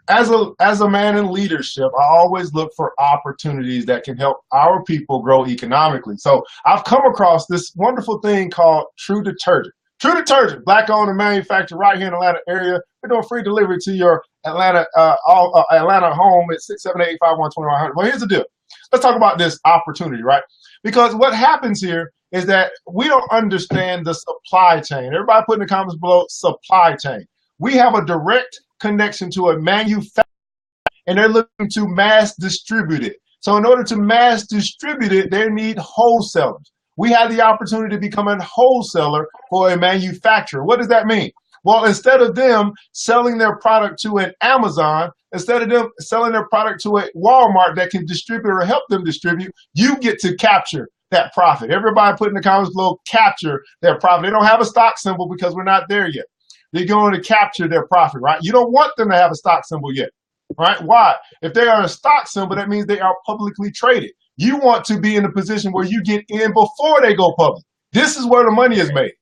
S2: as a man in leadership, I always look for opportunities that can help our people grow economically. So I've come across this wonderful thing called True Detergent. True Detergent, black-owned and manufactured right here in the Atlanta area. We're doing free delivery to your Atlanta home at 678-512-100. Well, here's the deal. Let's talk about this opportunity, right? Because what happens here is that we don't understand the supply chain. Everybody put in the comments below, supply chain. We have a direct connection to a manufacturer, and they're looking to mass distribute it. So in order to mass distribute it, they need wholesalers. We have the opportunity to become a wholesaler for a manufacturer. What does that mean? Well, instead of them selling their product to an Amazon, instead of them selling their product to a Walmart that can distribute or help them distribute, you get to capture that profit. Everybody put in the comments below, capture their profit. They don't have a stock symbol because we're not there yet. They're going to capture their profit, right? You don't want them to have a stock symbol yet, right? Why? If they are a stock symbol, that means they are publicly traded. You want to be in a position where you get in before they go public. This is where the money is made,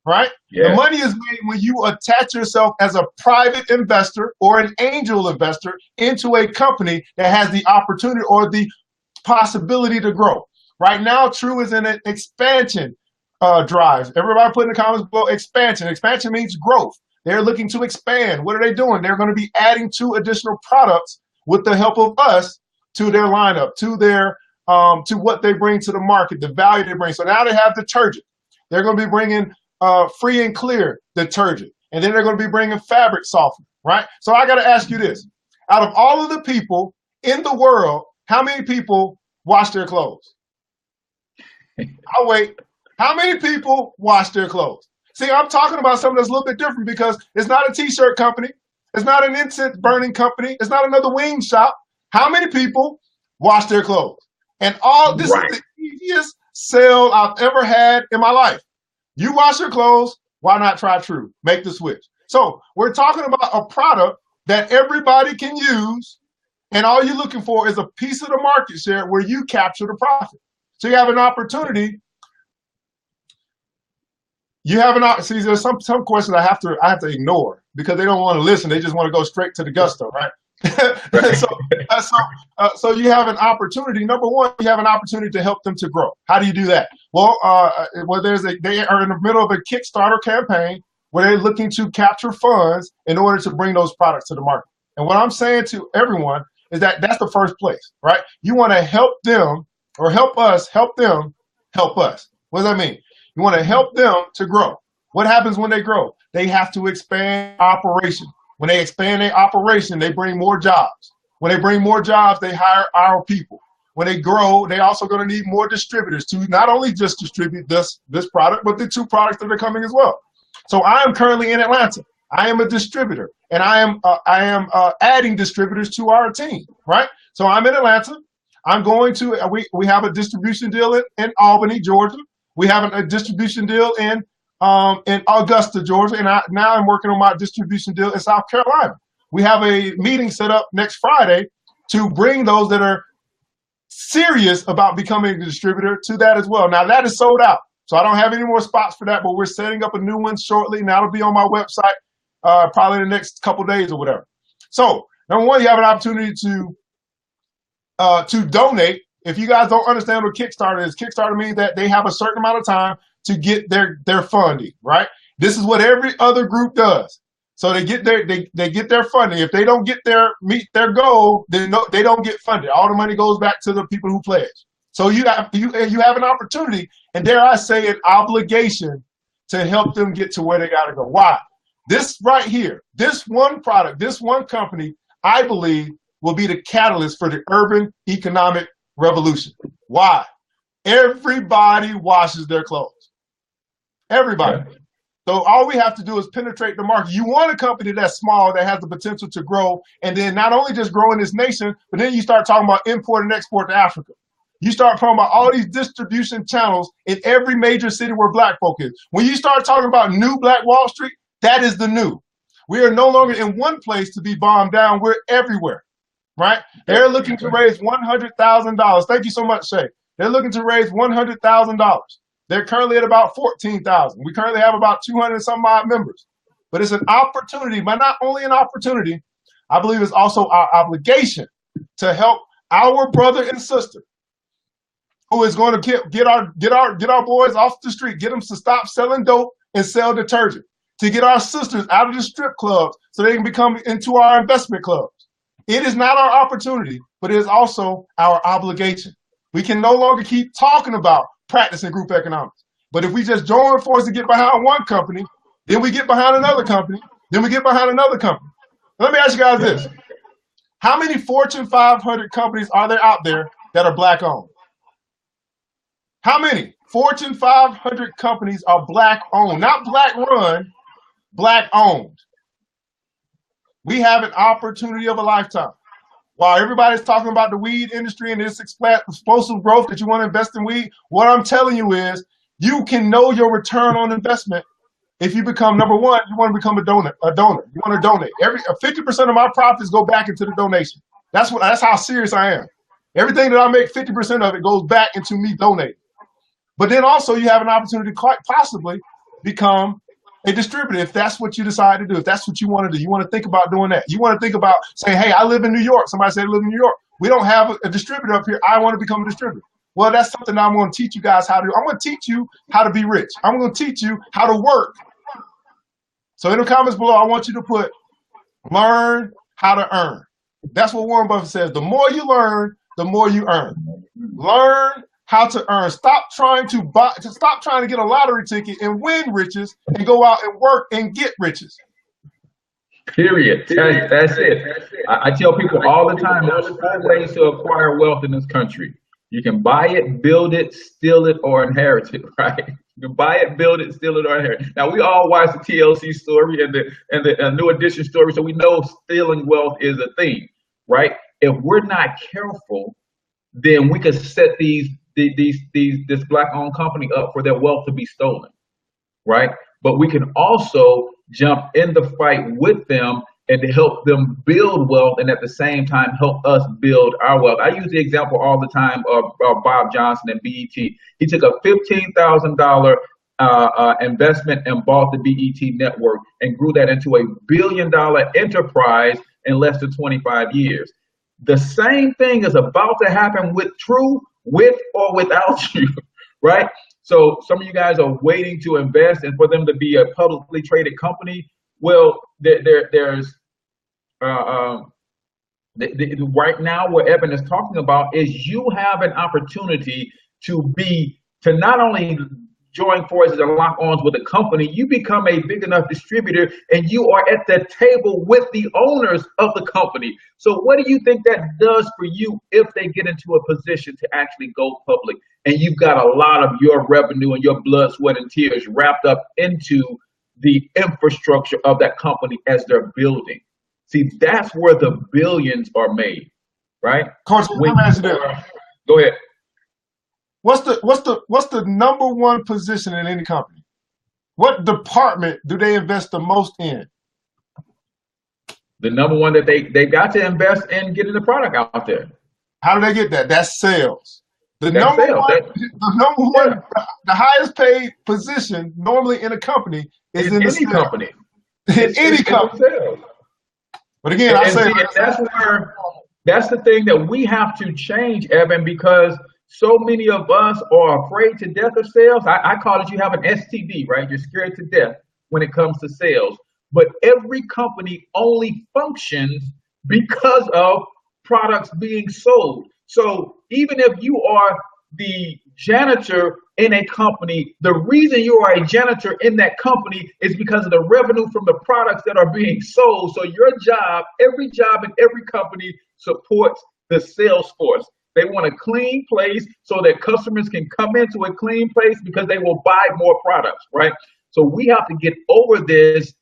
S2: right? Yeah. The money is made when you attach yourself as a private investor or an angel investor into a company that has the opportunity or the possibility to grow. Right now, True is in an expansion drive. Everybody put in the comments below expansion. Expansion means growth. They're looking to expand. What are they doing? They're going to be adding 2 additional products with the help of us to their lineup, to their to what they bring to the market, the value they bring. So now they have detergent. They're going to be bringing free and clear detergent. And then they're going to be bringing fabric softener, right? So I got to ask you this. Out of all of the people in the world, how many people wash their clothes? I'll wait. How many people wash their clothes? See, I'm talking about something that's a little bit different because it's not a t-shirt company. It's not an incense burning company. It's not another wing shop. How many people wash their clothes? And all this is the easiest sale I've ever had in my life. You wash your clothes, why not try True? Make the switch. So we're talking about a product that everybody can use, and all you're looking for is a piece of the market share where you capture the profit. So you have an opportunity. See, there's some questions I have to ignore because they don't want to listen. They just want to go straight to the gusto, right? So you have an opportunity. Number one, you have an opportunity to help them to grow. How do you do that? Well, they are in the middle of a Kickstarter campaign where they're looking to capture funds in order to bring those products to the market. And what I'm saying to everyone is that that's the first place, right? You want to help them or help us, help them, help us. What does that mean? You want to help them to grow. What happens when they grow? They have to expand operation. When they expand their operation, they bring more jobs. When they bring more jobs, they hire our people. When they grow, they also going to need more distributors to not only just distribute this product, but the 2 products that are coming as well. So I am currently in Atlanta. I am a distributor, and I am adding distributors to our team, right? So I'm in Atlanta. I'm going to we have a distribution deal in Albany, Georgia. We have a distribution deal in Augusta, Georgia, and now I'm working on my distribution deal in South Carolina. We have a meeting set up next Friday to bring those that are serious about becoming a distributor to that as well. Now that is sold out, so I don't have any more spots for that, but we're setting up a new one shortly, and that'll be on my website probably in the next couple of days or whatever. So number one, you have an opportunity to donate. If you guys don't understand what Kickstarter is, Kickstarter means that they have a certain amount of time to get their funding, right? This is what every other group does. So they get their funding. If they don't meet their goal, then they don't get funded. All the money goes back to the people who pledge. So you have an opportunity, and dare I say, an obligation to help them get to where they got to go. Why? This right here, this one product, this one company, I believe will be the catalyst for the urban economic revolution. Why? Everybody washes their clothes. Everybody. So all we have to do is penetrate the market. You want a company that's small, that has the potential to grow, and then not only just grow in this nation, but then you start talking about import and export to Africa. You start talking about all these distribution channels in every major city where black folk is. When you start talking about new Black Wall Street, that is the new. We are no longer in one place to be bombed down. We're everywhere, right? They're looking to raise $100,000. Thank you so much, Shay. They're looking to raise $100,000. They're currently at about 14,000. We currently have about 200 and some odd members. But it's an opportunity, but not only an opportunity, I believe it's also our obligation to help our brother and sister who is going to get our boys off the street, get them to stop selling dope and sell detergent, to get our sisters out of the strip clubs so they can become into our investment clubs. It is not our opportunity, but it is also our obligation. We can no longer keep talking about practicing group economics. But if we just join forces to get behind one company, then we get behind another company, then we get behind another company. Let me ask you guys this. How many Fortune 500 companies are there out there that are black owned? How many Fortune 500 companies are black owned? Not black run, black owned. We have an opportunity of a lifetime. While everybody's talking about the weed industry and this explosive growth that you want to invest in weed, what I'm telling you is you can know your return on investment if you become, number one, you want to become a donor. You want to donate. 50% of my profits go back into the donation. That's how serious I am. Everything that I make, 50% of it goes back into me donating. But then also you have an opportunity to quite possibly become a distributor if that's what you decide to do, if that's what you want to do. You want to think about doing that. You want to think about saying, hey, I live in New York. Somebody said I live in New York. We don't have a distributor up here. I want to become a distributor. Well, that's something I'm going to teach you guys how to do. I'm going to teach you how to be rich. I'm going to teach you how to work. So in the comments below, I want you to put learn how to earn. That's what Warren Buffett says. The more you learn, the more you earn. Learn how to earn. Stop trying to get a lottery ticket and win riches and go out and work and get riches.
S1: Period. That's it. I tell people all the time, there's 4 ways to acquire wealth in this country. You can buy it, build it, steal it, or inherit it, right? You can buy it, build it, steal it, or inherit it. Now, we all watch the TLC story and the New Edition story, so we know stealing wealth is a thing, right? If we're not careful, then we could set this black-owned company up for their wealth to be stolen, right? But we can also jump in the fight with them and to help them build wealth and at the same time help us build our wealth. I use the example all the time of Bob Johnson and BET. He took a $15,000 investment and bought the BET network and grew that into a billion-dollar enterprise in less than 25 years. The same thing is about to happen with True, with or without you, right? So some of you guys are waiting to invest and for them to be a publicly traded company. Well, there's right now what Evan is talking about is you have an opportunity to not only join forces and lock arms with a company, you become a big enough distributor and you are at the table with the owners of the company. So what do you think that does for you if they get into a position to actually go public and you've got a lot of your revenue and your blood, sweat, and tears wrapped up into the infrastructure of that company as they're building? See, that's where the billions are made, right?
S2: Coach, let me ask you this.
S1: Go ahead.
S2: What's the number one position in any company? What department do they invest the most in?
S1: The number one that they got to invest in getting the product out there.
S2: How do they get that? That's sales. The
S1: That's
S2: number
S1: sales.
S2: one, the highest paid position normally in a company is in any company. In any company. But again,
S1: that's the thing that we have to change, Evan, because so many of us are afraid to death of sales. I call it you have an STD, right? You're scared to death when it comes to sales. But every company only functions because of products being sold. So even if you are the janitor in a company, the reason you are a janitor in that company is because of the revenue from the products that are being sold. So your job, every job in every company supports the sales force. They want a clean place so that customers can come into a clean place because they will buy more products, right? So we have to get over this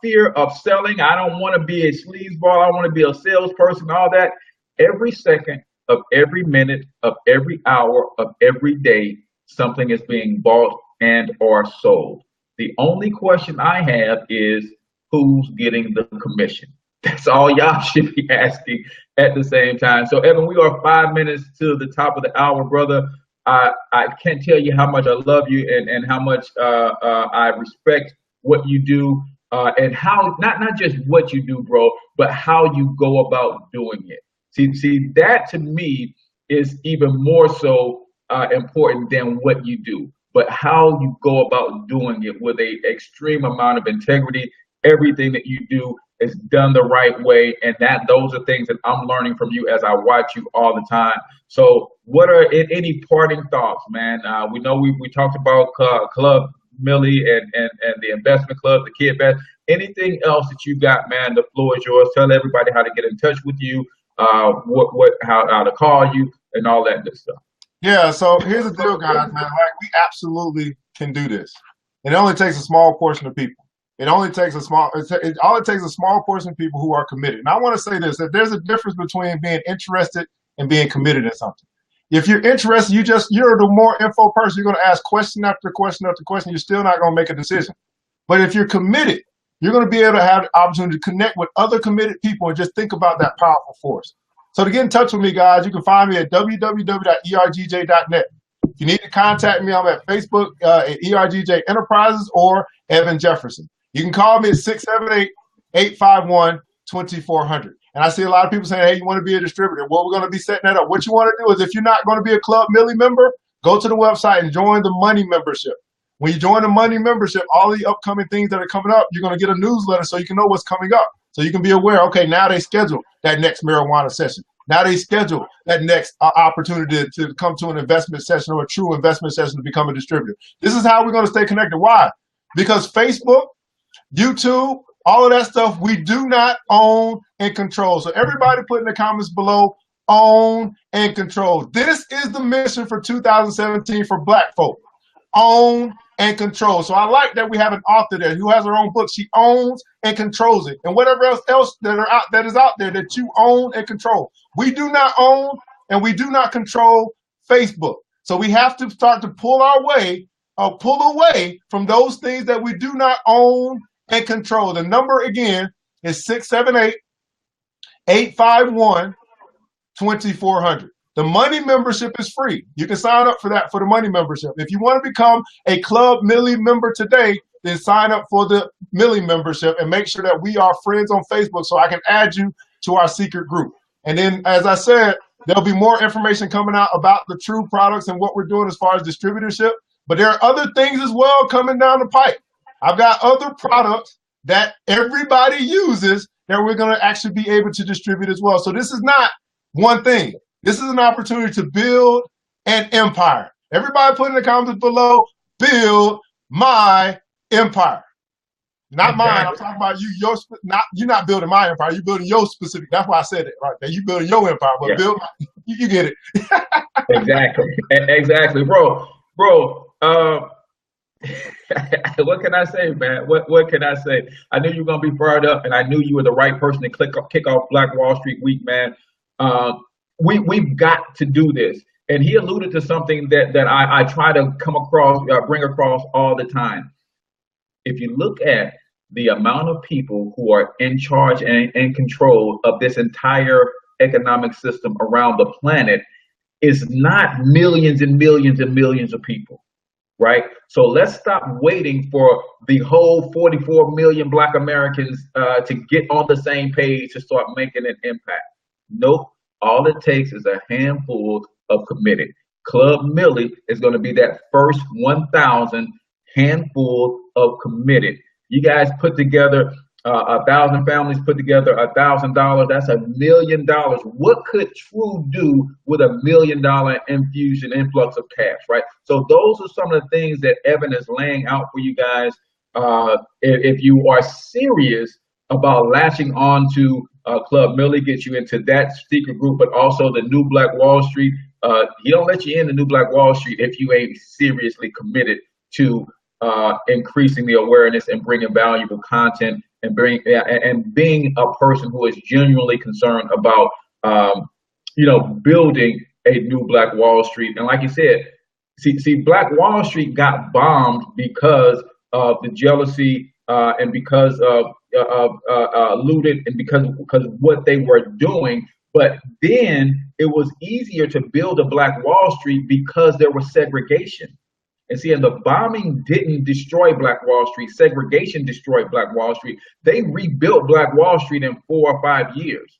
S1: fear of selling. I don't want to be a sleazeball. I want to be a salesperson, all that. Every second of every minute of every hour of every day, something is being bought and or sold. The only question I have is who's getting the commission? That's all y'all should be asking at the same time. So, Evan, we are 5 minutes to the top of the hour, brother. I can't tell you how much I love you and how much I respect what you do and how not just what you do, bro, but how you go about doing it. See, that to me is even more so important than what you do, but how you go about doing it with a extreme amount of integrity. Everything that you do is done the right way, and those are things that I'm learning from you as I watch you all the time. So, what are any parting thoughts, man? We know we talked about Club Millie and the investment club, the Kid Best. Anything else that you got, man? The floor is yours. Tell everybody how to get in touch with you, how to call you, and all that good stuff.
S2: Yeah, so here's the deal, guys, man. Like, we absolutely can do this. It only takes a small portion of people. It only takes a small portion of people who are committed. And I want to say this, that there's a difference between being interested and being committed in something. If you're interested, you're the more info person, you're going to ask question after question after question. You're still not going to make a decision. But if you're committed, you're going to be able to have the opportunity to connect with other committed people and just think about that powerful force. So to get in touch with me, guys, you can find me at www.ergj.net. If you need to contact me, I'm at Facebook at ERGJ Enterprises or Evan Jefferson. You can call me at 678-851-2400. And I see a lot of people saying, hey, you want to be a distributor. Well, we're going to be setting that up. What you want to do is, if you're not going to be a Club Millie member, go to the website and join the Money membership. When you join the Money membership, all the upcoming things that are coming up, you're going to get a newsletter so you can know what's coming up. So you can be aware, okay, now they scheduled that next marijuana session. Now they schedule that next opportunity to come to an investment session or a true investment session to become a distributor. This is how we're going to stay connected. Why? Because Facebook, YouTube, all of that stuff, we do not own and control. So everybody put in the comments below, own and control. This is the mission for 2017 for Black folk. Own and control. So I like that we have an author there who has her own book. She owns and controls it. And whatever else that is out there that you own and control. We do not own and we do not control Facebook. So we have to start to pull away from those things that we do not own and control. The number again is 678-851-2400. The Money membership is free. You can sign up for that, for the Money membership. If you want to become a Club Millie member today, then sign up for the Millie membership and make sure that we are friends on Facebook so I can add you to our secret group. And then, as I said, there'll be more information coming out about the true products and what we're doing as far as distributorship. But there are other things as well coming down the pipe. I've got other products that everybody uses that we're going to actually be able to distribute as well. So this is not one thing. This is an opportunity to build an empire. Everybody put in the comments below, build my empire. Not mine. I'm talking about you. You're not building my empire. You're building your specific. That's why I said it right there. You building your empire, but build my, you get it.
S1: Exactly, bro. What can I say, man? What can I say? I knew you were gonna be fired up, and I knew you were the right person to kick off Black Wall Street Week, man. We've got to do this. And he alluded to something that I try to bring across all the time. If you look at the amount of people who are in charge and in control of this entire economic system around the planet, is not millions and millions and millions of people, right? So let's stop waiting for the whole 44 million Black Americans to get on the same page to start making an impact. Nope. All it takes is a handful of committed. Club Millie is going to be that first 1,000 handful of committed. You guys put together 1,000 families, put together $1,000. That's $1 million. What could True do with $1 million influx of cash, right? So those are some of the things that Evan is laying out for you guys. If you are serious about latching on to Club Millie, get you into that secret group, but also the new Black Wall Street. He don't let you in the new Black Wall Street if you ain't seriously committed to increasing the awareness and bringing valuable content and being a person who is genuinely concerned about building a new Black Wall Street. And like you said, see, Black Wall Street got bombed because of the jealousy and because of looted and because what they were doing. But then it was easier to build a Black Wall Street because there was segregation. And see, and the bombing didn't destroy Black Wall Street. Segregation destroyed Black Wall Street. They rebuilt Black Wall Street in 4 or 5 years,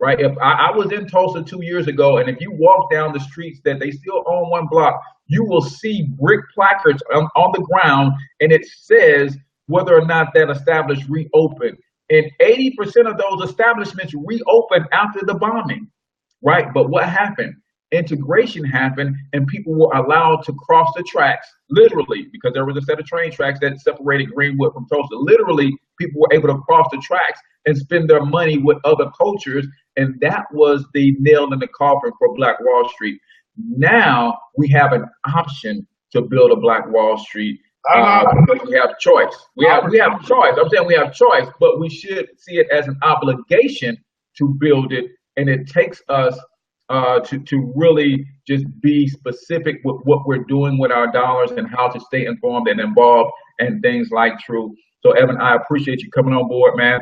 S1: right? If I was in Tulsa 2 years ago, and if you walk down the streets that they still own one block, you will see brick placards on the ground, and it says whether or not that establishment reopened. And 80% of those establishments reopened after the bombing, right? But what happened? Integration happened, and people were allowed to cross the tracks, literally, because there was a set of train tracks that separated Greenwood from Tulsa. Literally, people were able to cross the tracks and spend their money with other cultures, and that was the nail in the coffin for Black Wall Street. Now we have an option to build a Black Wall Street because we have choice. We have choice. I'm saying we have choice, but we should see it as an obligation to build it, and it takes us to really just be specific with what we're doing with our dollars and how to stay informed and involved and things like True. So Evan, I appreciate you coming on board, man,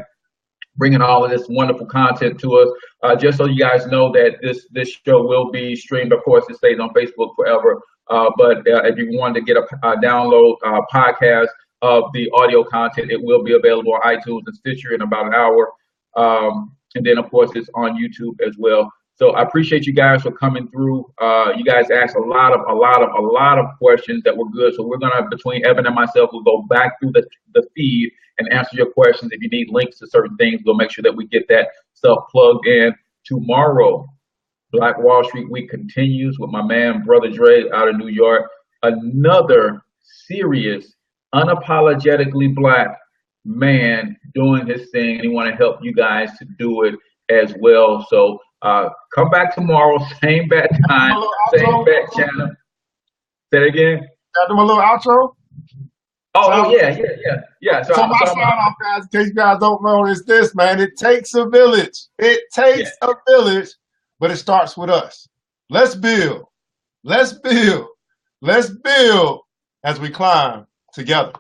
S1: bringing all of this wonderful content to us. Just so you guys know that this show will be streamed. Of course, it stays on Facebook forever. But if you wanted to get a download podcast of the audio content, it will be available on iTunes and Stitcher in about an hour. And then, of course, it's on YouTube as well. So I appreciate you guys for coming through. You guys asked a lot of questions that were good. So we're gonna, between Evan and myself, we'll go back through the feed and answer your questions. If you need links to certain things, we'll make sure that we get that stuff plugged in. Tomorrow, Black Wall Street Week continues with my man, Brother Dre, out of New York. Another serious, unapologetically Black man doing his thing, and he want to help you guys to do it as well. So come back tomorrow, same bat time, same bat channel. Say it again.
S2: Got them a little outro?
S1: Oh, yeah. So
S2: my sign off, guys, in case you guys don't know, is this, man. It takes a village. It takes a village, but it starts with us. Let's build. Let's build. Let's build as we climb together.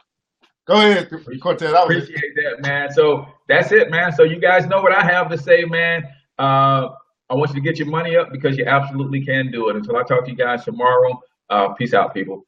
S2: Go ahead, Cortez.
S1: Appreciate that, man. So that's it, man. So you guys know what I have to say, man. I want you to get your money up because you absolutely can do it. Until I talk to you guys tomorrow, peace out, people.